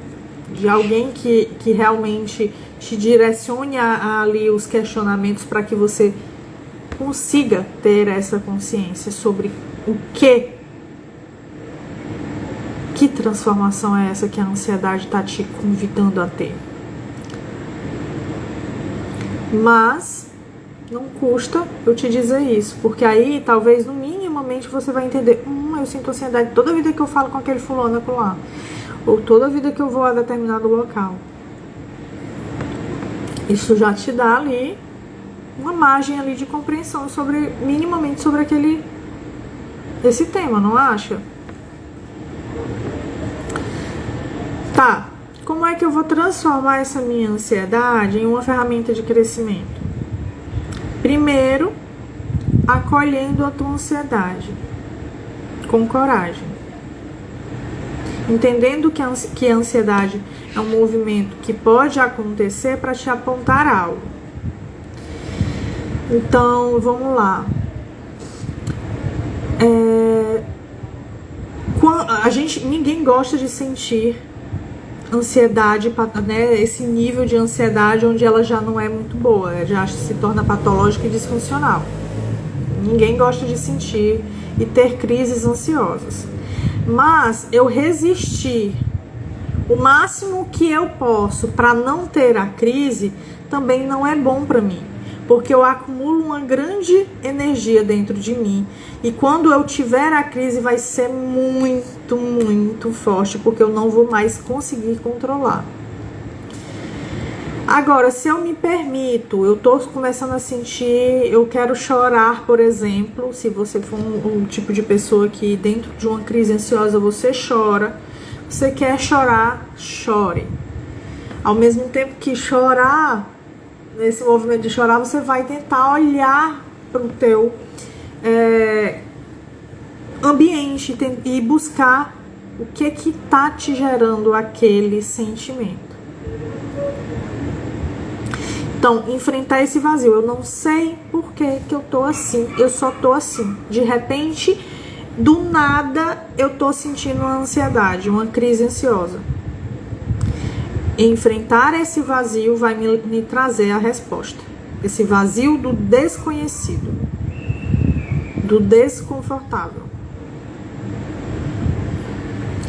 de alguém que realmente te direcione ali os questionamentos para que você consiga ter essa consciência sobre o que transformação é essa que a ansiedade está te convidando a ter. Mas não custa eu te dizer isso, porque aí talvez no minimamente você vai entender, eu sinto ansiedade toda vida que eu falo com aquele fulano lá, ou toda vida que eu vou a determinado local. Isso já te dá ali uma margem ali de compreensão sobre, minimamente sobre esse tema, não acha? Tá, como é que eu vou transformar essa minha ansiedade em uma ferramenta de crescimento? Primeiro, acolhendo a tua ansiedade, com coragem. Entendendo que a ansiedade é um movimento que pode acontecer para te apontar algo. Então, vamos lá. Ninguém gosta de sentir ansiedade, né, esse nível de ansiedade onde ela já não é muito boa, já se torna patológica e disfuncional. Ninguém gosta de sentir e ter crises ansiosas. Mas eu resistir o máximo que eu posso para não ter a crise também não é bom para mim, porque eu acumulo uma grande energia dentro de mim e quando eu tiver a crise vai ser muito, muito forte, porque eu não vou mais conseguir controlar. Agora, se eu me permito, eu tô começando a sentir, eu quero chorar, por exemplo, se você for um tipo de pessoa que dentro de uma crise ansiosa você chora, você quer chorar, chore. Ao mesmo tempo que chorar, nesse movimento de chorar, você vai tentar olhar para o teu ambiente e buscar o que tá te gerando aquele sentimento. Então, enfrentar esse vazio. Eu não sei por que eu tô assim, eu só tô assim. De repente, do nada, eu tô sentindo uma ansiedade, uma crise ansiosa. Enfrentar esse vazio vai me trazer a resposta. Esse vazio do desconhecido, do desconfortável.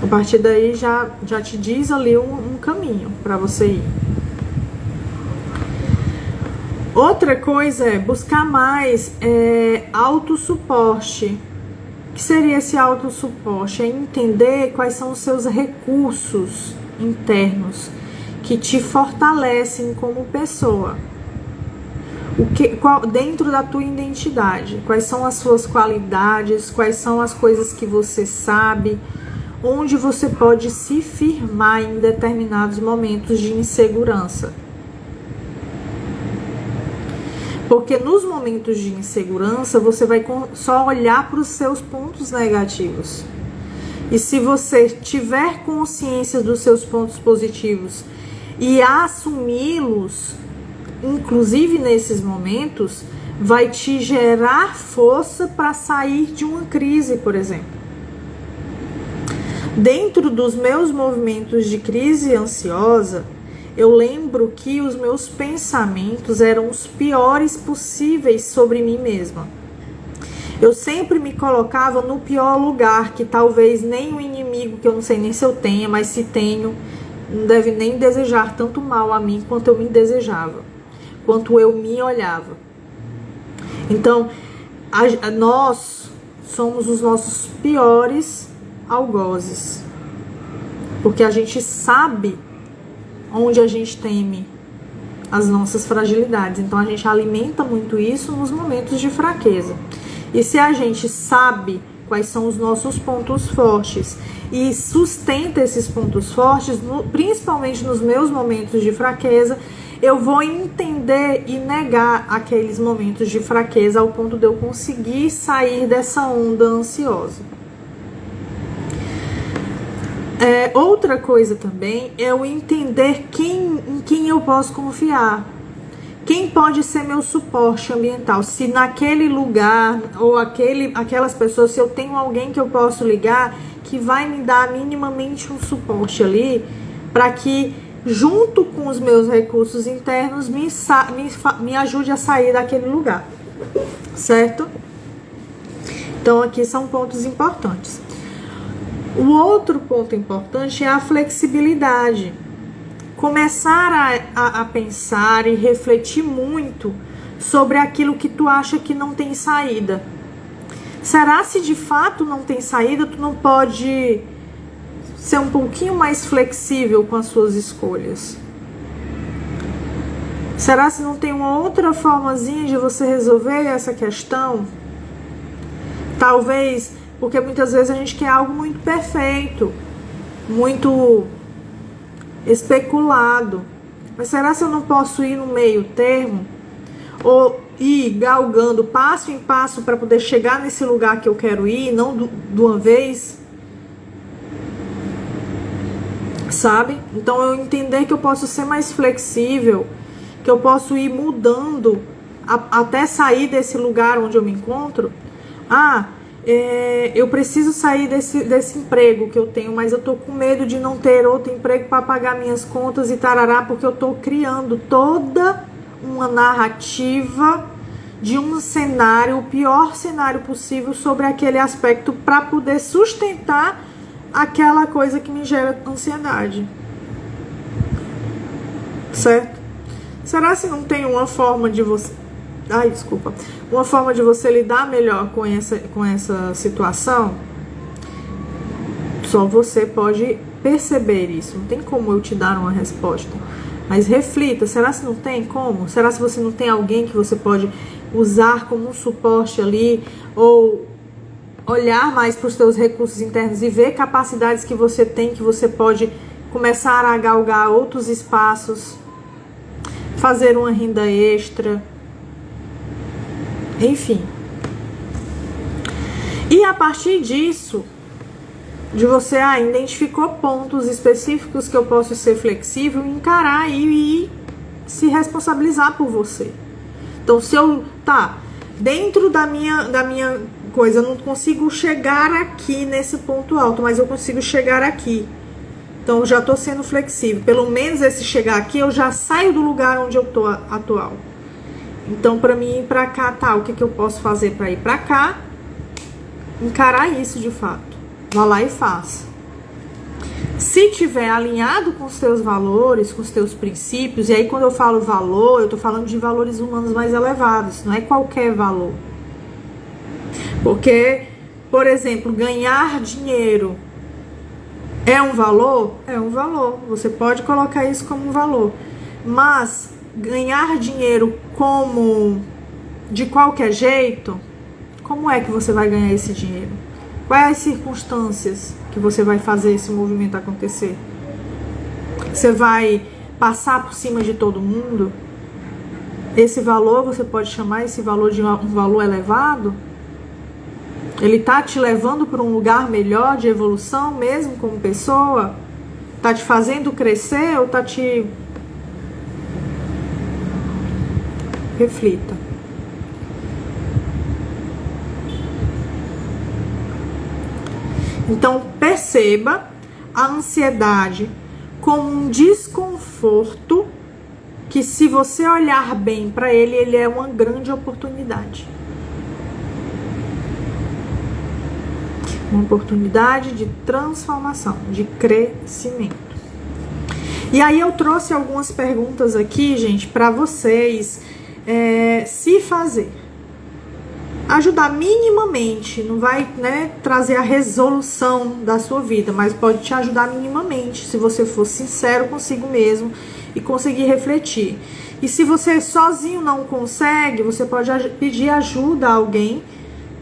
A partir daí já te diz ali um caminho para você ir. Outra coisa é buscar mais autossuporte. O que seria esse autossuporte? É entender quais são os seus recursos internos que te fortalecem como pessoa. Dentro da tua identidade, quais são as suas qualidades, quais são as coisas que você sabe, onde você pode se firmar em determinados momentos de insegurança. Porque nos momentos de insegurança, você vai só olhar para os seus pontos negativos. E se você tiver consciência dos seus pontos positivos e assumi-los, inclusive nesses momentos, vai te gerar força para sair de uma crise, por exemplo. Dentro dos meus movimentos de crise ansiosa, eu lembro que os meus pensamentos eram os piores possíveis sobre mim mesma. Eu sempre me colocava no pior lugar, que talvez nem o inimigo, que eu não sei nem se eu tenha, mas se tenho, não deve nem desejar tanto mal a mim quanto eu me desejava, quanto eu me olhava. Então, nós somos os nossos piores algozes, porque a gente sabe onde a gente teme as nossas fragilidades. Então a gente alimenta muito isso nos momentos de fraqueza. E se a gente sabe quais são os nossos pontos fortes e sustenta esses pontos fortes, principalmente nos meus momentos de fraqueza, eu vou entender e negar aqueles momentos de fraqueza ao ponto de eu conseguir sair dessa onda ansiosa. Outra coisa também é eu entender em quem eu posso confiar. Quem pode ser meu suporte ambiental? Se naquele lugar ou aquelas pessoas, se eu tenho alguém que eu posso ligar que vai me dar minimamente um suporte ali, para que junto com os meus recursos internos me ajude a sair daquele lugar, certo? Então aqui são pontos importantes. O outro ponto importante é a flexibilidade. Começar a pensar e refletir muito sobre aquilo que tu acha que não tem saída. Será se de fato não tem saída, tu não pode ser um pouquinho mais flexível com as suas escolhas? Será se não tem uma outra formazinha de você resolver essa questão? Talvez, porque muitas vezes a gente quer algo muito perfeito, muito especulado. Mas será se eu não posso ir no meio termo? Ou ir galgando passo em passo para poder chegar nesse lugar que eu quero ir, não de uma vez? Sabe? Então eu entender que eu posso ser mais flexível, que eu posso ir mudando até sair desse lugar onde eu me encontro. Eu preciso sair desse emprego que eu tenho, mas eu tô com medo de não ter outro emprego para pagar minhas contas e tarará, porque eu tô criando toda uma narrativa de um cenário, o pior cenário possível sobre aquele aspecto para poder sustentar aquela coisa que me gera ansiedade. Certo? Será se não tem uma forma de você... Uma forma de você lidar melhor com essa situação? Só você pode perceber isso. Não tem como eu te dar uma resposta. Mas reflita, será se não tem como? Será se você não tem alguém que você pode usar como um suporte ali? Ou olhar mais para os seus recursos internos e ver capacidades que você tem, que você pode começar a galgar outros espaços, fazer uma renda extra, enfim. E a partir disso, de você identificou pontos específicos que eu posso ser flexível, encarar e se responsabilizar por você. Então, se eu dentro da minha coisa, eu não consigo chegar aqui nesse ponto alto, mas eu consigo chegar aqui. Então, eu já estou sendo flexível. Pelo menos esse chegar aqui, eu já saio do lugar onde eu estou atual. Então, para mim ir para cá, o que eu posso fazer para ir para cá? Encarar isso de fato. Vá lá e faça. Se tiver alinhado com os teus valores, com os teus princípios, e aí quando eu falo valor, eu tô falando de valores humanos mais elevados, não é qualquer valor. Porque, por exemplo, ganhar dinheiro é um valor? É um valor. Você pode colocar isso como um valor. Mas ganhar dinheiro como de qualquer jeito, como é que você vai ganhar esse dinheiro? Quais as circunstâncias que você vai fazer esse movimento acontecer? Você vai passar por cima de todo mundo? Esse valor, você pode chamar esse valor de um valor elevado? Ele tá te levando para um lugar melhor de evolução mesmo como pessoa? Tá te fazendo crescer ou tá te... Reflita. Então, perceba a ansiedade como um desconforto que, se você olhar bem para ele, ele é uma grande oportunidade. Uma oportunidade de transformação, de crescimento. E aí eu trouxe algumas perguntas aqui, gente, para vocês se fazer. Ajudar minimamente, não vai, trazer a resolução da sua vida, mas pode te ajudar minimamente, se você for sincero consigo mesmo e conseguir refletir. E se você sozinho não consegue, você pode pedir ajuda a alguém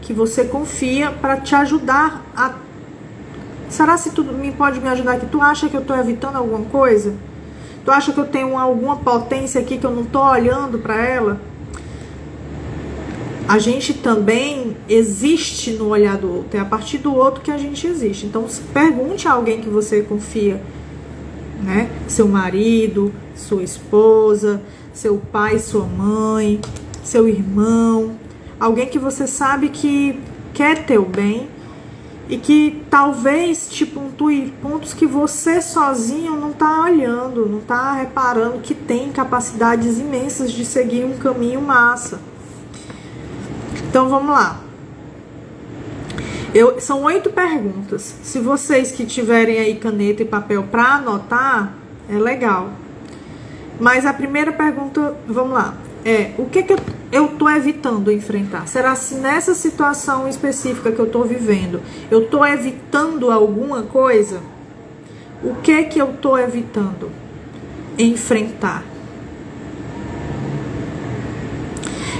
que você confia para te ajudar a... Será se tu pode me ajudar aqui? Tu acha que eu estou evitando alguma coisa? Tu acha que eu tenho alguma potência aqui que eu não estou olhando para ela? A gente também existe no olhar do outro. É a partir do outro que a gente existe. Então, pergunte a alguém que você confia, Seu marido, sua esposa, seu pai, sua mãe, seu irmão, alguém que você sabe que quer teu bem e que talvez te pontue pontos que você sozinho não tá olhando, não tá reparando que tem capacidades imensas de seguir um caminho massa. Então vamos lá. São 8 perguntas. Se vocês que tiverem aí caneta e papel para anotar, é legal. Mas a primeira pergunta, vamos lá, o que eu tô evitando enfrentar? Será se nessa situação específica que eu tô vivendo, eu tô evitando alguma coisa? O que eu tô evitando enfrentar?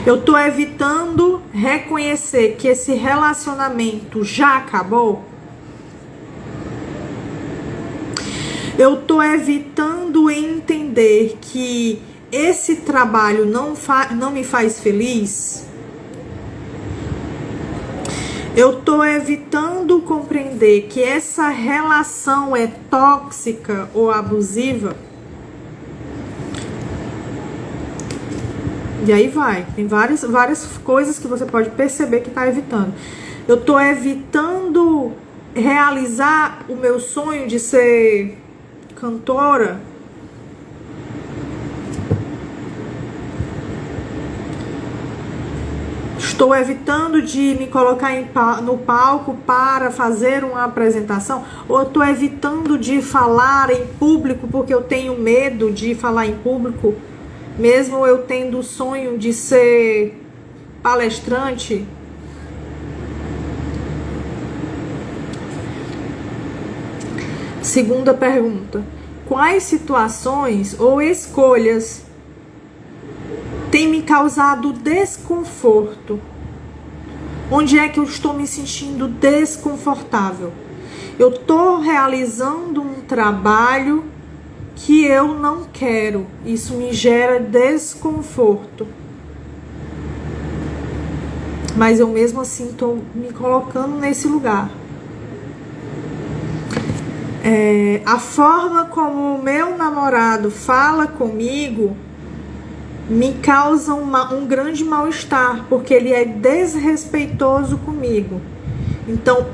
Eu tô evitando reconhecer que esse relacionamento já acabou? Eu tô evitando entender que esse trabalho não me faz feliz? Eu tô evitando compreender que essa relação é tóxica ou abusiva? E aí vai, tem várias coisas que você pode perceber que está evitando. Eu estou evitando realizar o meu sonho de ser cantora? Estou evitando de me colocar no palco para fazer uma apresentação? Ou estou evitando de falar em público porque eu tenho medo de falar em público? Mesmo eu tendo o sonho de ser palestrante? Segunda pergunta: quais situações ou escolhas têm me causado desconforto? Onde é que eu estou me sentindo desconfortável? Eu estou realizando um trabalho que eu não quero, isso me gera desconforto, mas eu mesmo assim estou me colocando nesse lugar. A forma como o meu namorado fala comigo me causa um grande mal-estar, porque ele é desrespeitoso comigo. Então,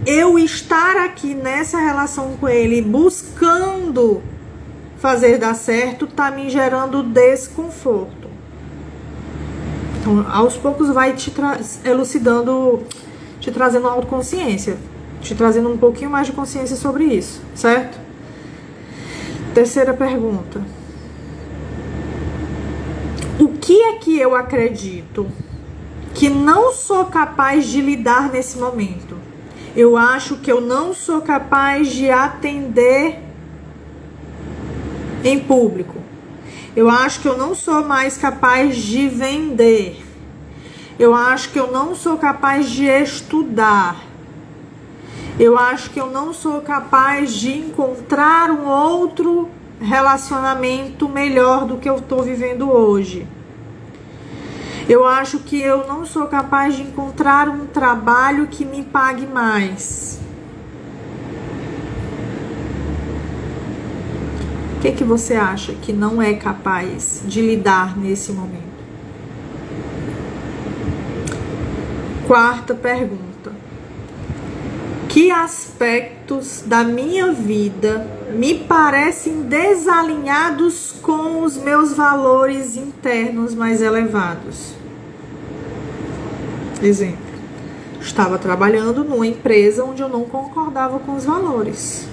eu estar aqui nessa relação com ele, buscando fazer dar certo, tá me gerando desconforto. Então, aos poucos vai te elucidando, te trazendo autoconsciência, te trazendo um pouquinho mais de consciência sobre isso, certo? Terceira pergunta: o que é que eu acredito que não sou capaz de lidar nesse momento? Eu acho que eu não sou capaz de atender em público. Eu acho que eu não sou mais capaz de vender. Eu acho que eu não sou capaz de estudar. Eu acho que eu não sou capaz de encontrar um outro relacionamento melhor do que eu estou vivendo hoje. Eu acho que eu não sou capaz de encontrar um trabalho que me pague mais. O que você acha que não é capaz de lidar nesse momento? Quarta pergunta: que aspectos da minha vida me parecem desalinhados com os meus valores internos mais elevados? Exemplo: estava trabalhando numa empresa onde eu não concordava com os valores.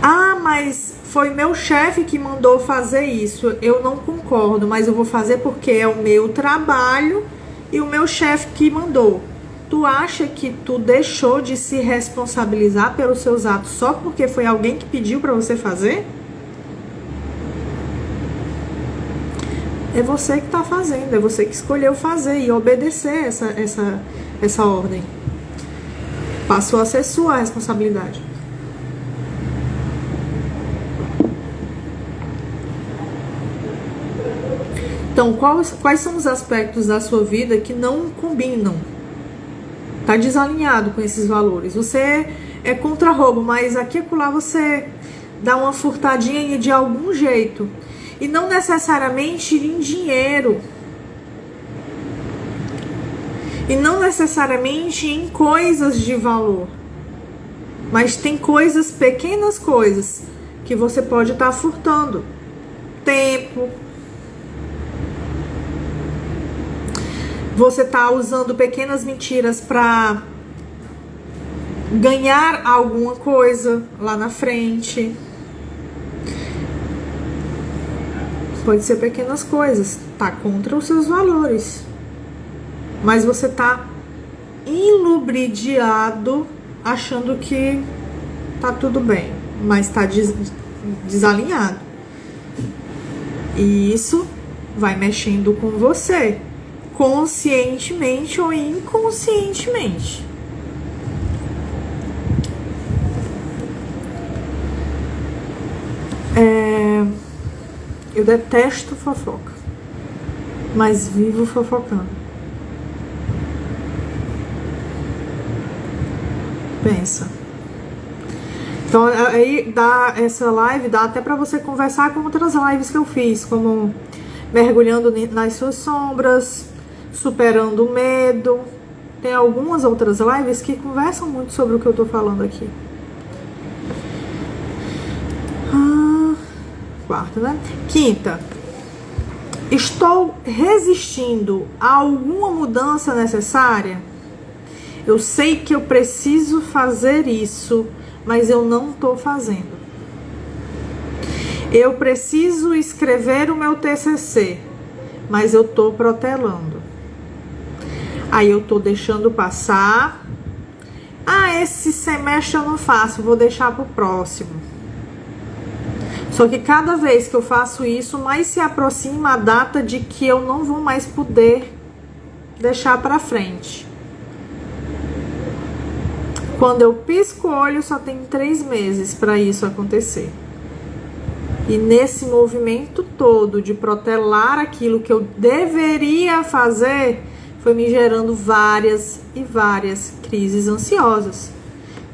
Ah, mas foi meu chefe que mandou fazer isso. Eu não concordo, mas eu vou fazer porque é o meu trabalho e o meu chefe que mandou. Tu acha que tu deixou de se responsabilizar pelos seus atos só porque foi alguém que pediu para você fazer? É você que tá fazendo, é você que escolheu fazer e obedecer essa ordem. Passou a ser sua responsabilidade. Então, quais são os aspectos da sua vida que não combinam? Tá desalinhado com esses valores. Você é contra roubo, mas aqui e acolá você dá uma furtadinha de algum jeito. E não necessariamente em dinheiro. E não necessariamente em coisas de valor. Mas tem coisas, pequenas coisas, que você pode estar furtando. Tempo. Você está usando pequenas mentiras para ganhar alguma coisa lá na frente. Pode ser pequenas coisas. Tá contra os seus valores. Mas você tá ilubridiado, achando que tá tudo bem. Mas tá desalinhado. E isso vai mexendo com você. Conscientemente ou inconscientemente. Eu detesto fofoca, mas vivo fofocando. Pensa. Então aí dá essa live, dá até pra você conversar com outras lives que eu fiz, como mergulhando nas suas sombras, superando o medo. Tem algumas outras lives que conversam muito sobre o que eu tô falando aqui. Quarta, né? Quinta. Estou resistindo a alguma mudança necessária? Eu sei que eu preciso fazer isso, mas eu não tô fazendo. Eu preciso escrever o meu TCC, mas eu tô protelando. Aí eu tô deixando passar. Esse semestre eu não faço, vou deixar pro próximo. Só que cada vez que eu faço isso, mais se aproxima a data de que eu não vou mais poder deixar pra frente. Quando eu pisco o olho, só tem 3 meses para isso acontecer. E nesse movimento todo de protelar aquilo que eu deveria fazer, foi me gerando várias e várias crises ansiosas.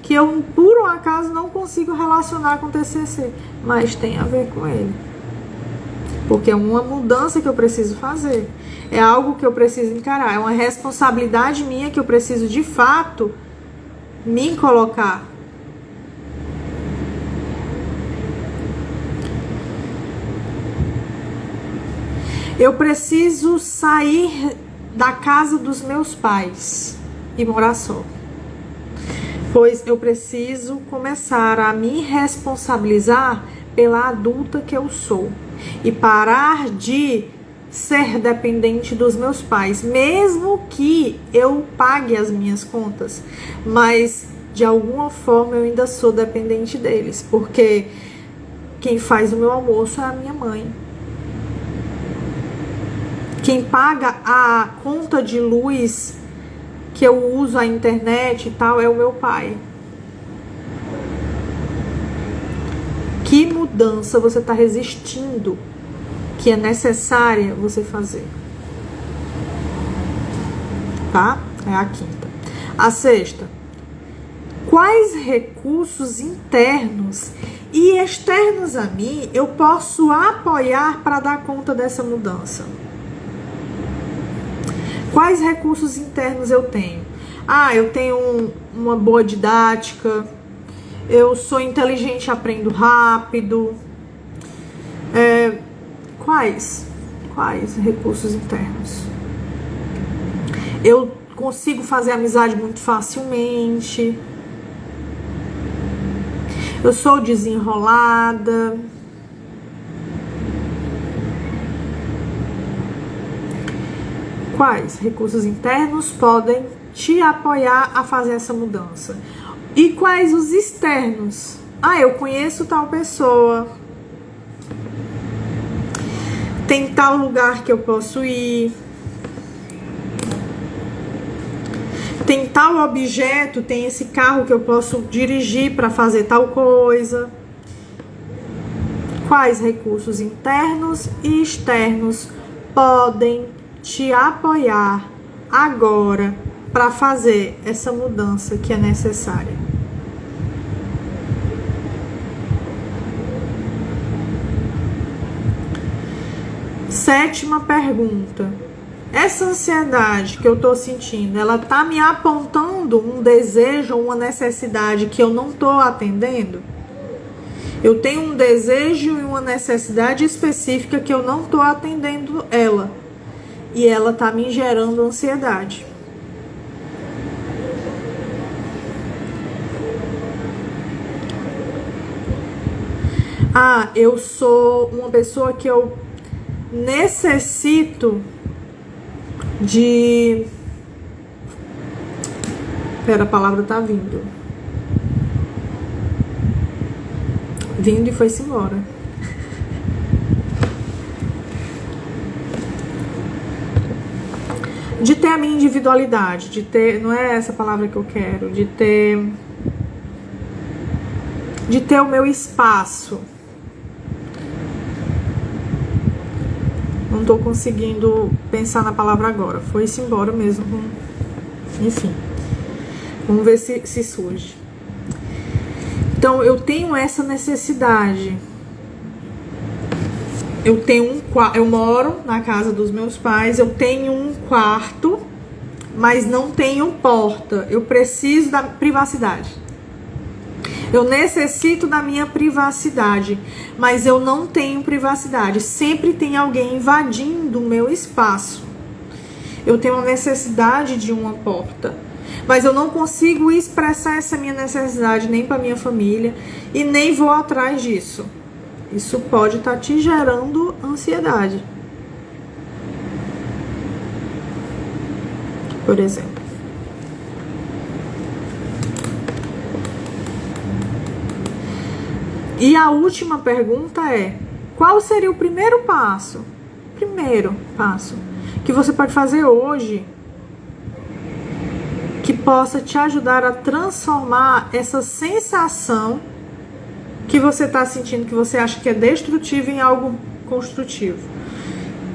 Que eu, por um acaso, não consigo relacionar com o TCC, mas tem a ver com ele. Porque é uma mudança que eu preciso fazer. É algo que eu preciso encarar. É uma responsabilidade minha que eu preciso, de fato, me colocar. Eu preciso sair da casa dos meus pais e morar só. Pois eu preciso começar a me responsabilizar pela adulta que eu sou. E parar de ser dependente dos meus pais. Mesmo que eu pague as minhas contas. Mas, de alguma forma, eu ainda sou dependente deles. Porque quem faz o meu almoço é a minha mãe. Quem paga a conta de luz que eu uso a internet e tal, é o meu pai. Que mudança você está resistindo que é necessária você fazer? Tá? É a quinta. A sexta. Quais recursos internos e externos a mim eu posso apoiar para dar conta dessa mudança? Quais recursos internos eu tenho? Eu tenho uma boa didática, eu sou inteligente e aprendo rápido. Quais recursos internos? Eu consigo fazer amizade muito facilmente. Eu sou desenrolada. Quais recursos internos podem te apoiar a fazer essa mudança? E quais os externos? Eu conheço tal pessoa. Tem tal lugar que eu posso ir. Tem tal objeto, tem esse carro que eu posso dirigir para fazer tal coisa. Quais recursos internos e externos podem te apoiar agora para fazer essa mudança que é necessária? 7ª pergunta. Essa ansiedade que eu tô sentindo, ela tá me apontando um desejo, uma necessidade que eu não tô atendendo? Eu tenho um desejo e uma necessidade específica que eu não tô atendendo ela. E ela tá me gerando ansiedade. Eu sou uma pessoa que eu necessito de... Pera, a palavra tá vindo. Vindo e foi-se embora. De ter a minha individualidade, de ter... Não é essa palavra que eu quero. De ter o meu espaço. Não tô conseguindo pensar na palavra agora. Foi-se embora mesmo. Enfim. Vamos ver se surge. Então, eu tenho essa necessidade. Eu moro na casa dos meus pais. Eu tenho um quarto, mas não tenho porta. Eu preciso da privacidade. Eu necessito da minha privacidade, mas eu não tenho privacidade. Sempre tem alguém invadindo o meu espaço. Eu tenho a necessidade de uma porta, mas eu não consigo expressar essa minha necessidade nem para minha família e nem vou atrás disso. Isso pode estar te gerando ansiedade. Por exemplo. E a última pergunta é: qual seria o primeiro passo? Primeiro passo que você pode fazer hoje que possa te ajudar a transformar essa sensação que você está sentindo, que você acha que é destrutivo, em algo construtivo?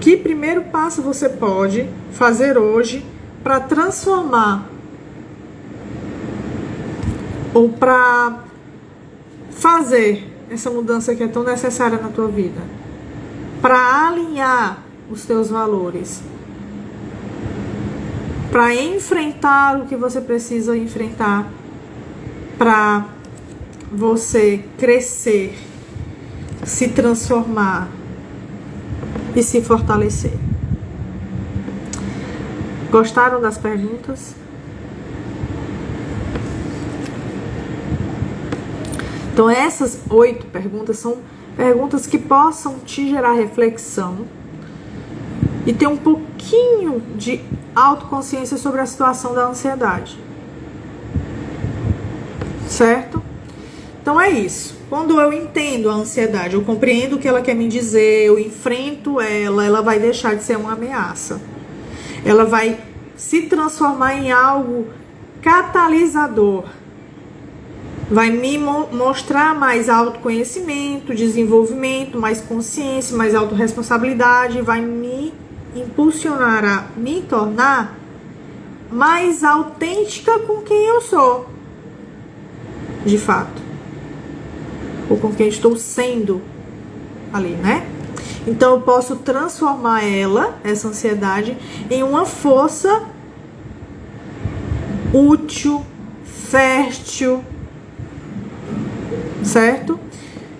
Que primeiro passo você pode fazer hoje para transformar ou para fazer essa mudança que é tão necessária na tua vida, para alinhar os teus valores, para enfrentar o que você precisa enfrentar, para você crescer, se transformar e se fortalecer? Gostaram das perguntas? Então, essas 8 perguntas são perguntas que possam te gerar reflexão e ter um pouquinho de autoconsciência sobre a situação da ansiedade. Certo? Então é isso. Quando eu entendo a ansiedade, eu compreendo o que ela quer me dizer, eu enfrento ela vai deixar de ser uma ameaça. Ela vai se transformar em algo catalisador. Vai me mostrar mais autoconhecimento, desenvolvimento, mais consciência, mais autorresponsabilidade. Vai me impulsionar a me tornar mais autêntica com quem eu sou, de fato. Ou com quem estou sendo ali, né? Então eu posso transformar essa ansiedade, em uma força útil, fértil, certo?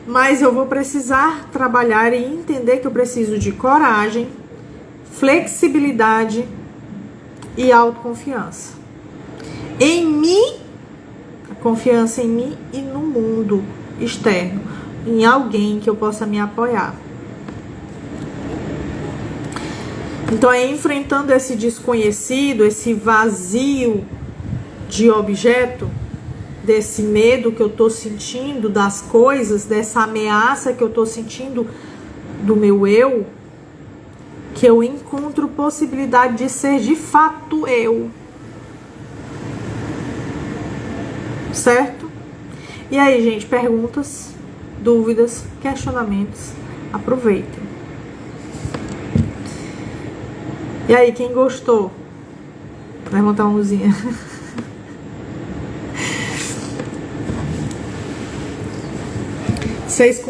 Mas eu vou precisar trabalhar e entender que eu preciso de coragem, flexibilidade e autoconfiança. Em mim, confiança em mim e no mundo externo, em alguém que eu possa me apoiar. Então é enfrentando esse desconhecido, esse vazio de objeto, desse medo que eu tô sentindo das coisas, dessa ameaça que eu tô sentindo do meu eu, que eu encontro possibilidade de ser de fato eu. Certo? E aí, gente, perguntas, dúvidas, questionamentos, aproveitem. E aí, quem gostou? Levanta uma mãozinha. Vocês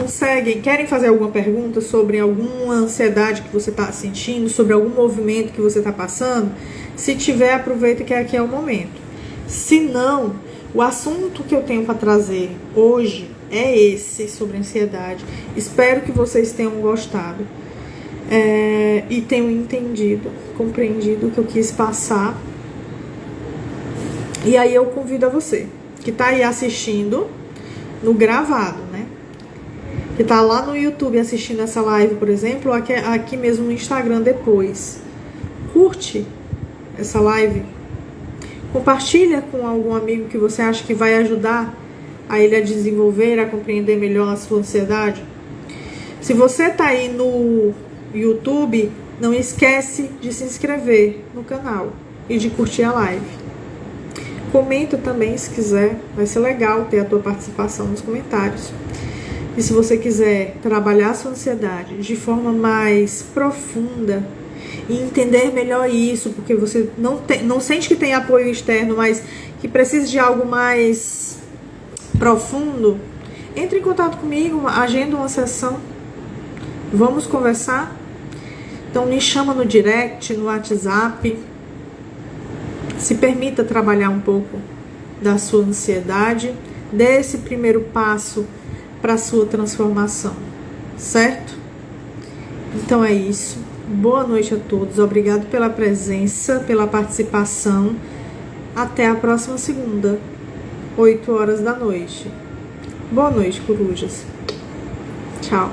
querem fazer alguma pergunta sobre alguma ansiedade que você está sentindo, sobre algum movimento que você está passando? Se tiver, aproveita que aqui é o momento. Se não, o assunto que eu tenho para trazer hoje é esse, sobre ansiedade. Espero que vocês tenham gostado e tenham entendido, compreendido o que eu quis passar. E aí eu convido a você, que está aí assistindo no gravado, né? Que tá lá no YouTube assistindo essa live, por exemplo, ou aqui mesmo no Instagram depois. Curte essa live. Compartilha com algum amigo que você acha que vai ajudar a ele a desenvolver, a compreender melhor a sua ansiedade. Se você tá aí no YouTube, não esquece de se inscrever no canal e de curtir a live. Comenta também se quiser, vai ser legal ter a tua participação nos comentários. E se você quiser trabalhar a sua ansiedade de forma mais profunda e entender melhor isso, porque você não sente que tem apoio externo, mas que precisa de algo mais profundo, entre em contato comigo, agenda uma sessão, vamos conversar. Então me chama no direct, no WhatsApp, se permita trabalhar um pouco da sua ansiedade, dê esse primeiro passo para a sua transformação, certo? Então é isso. Boa noite a todos. Obrigado pela presença, pela participação. Até a próxima segunda, 8 horas da noite. Boa noite, corujas. Tchau.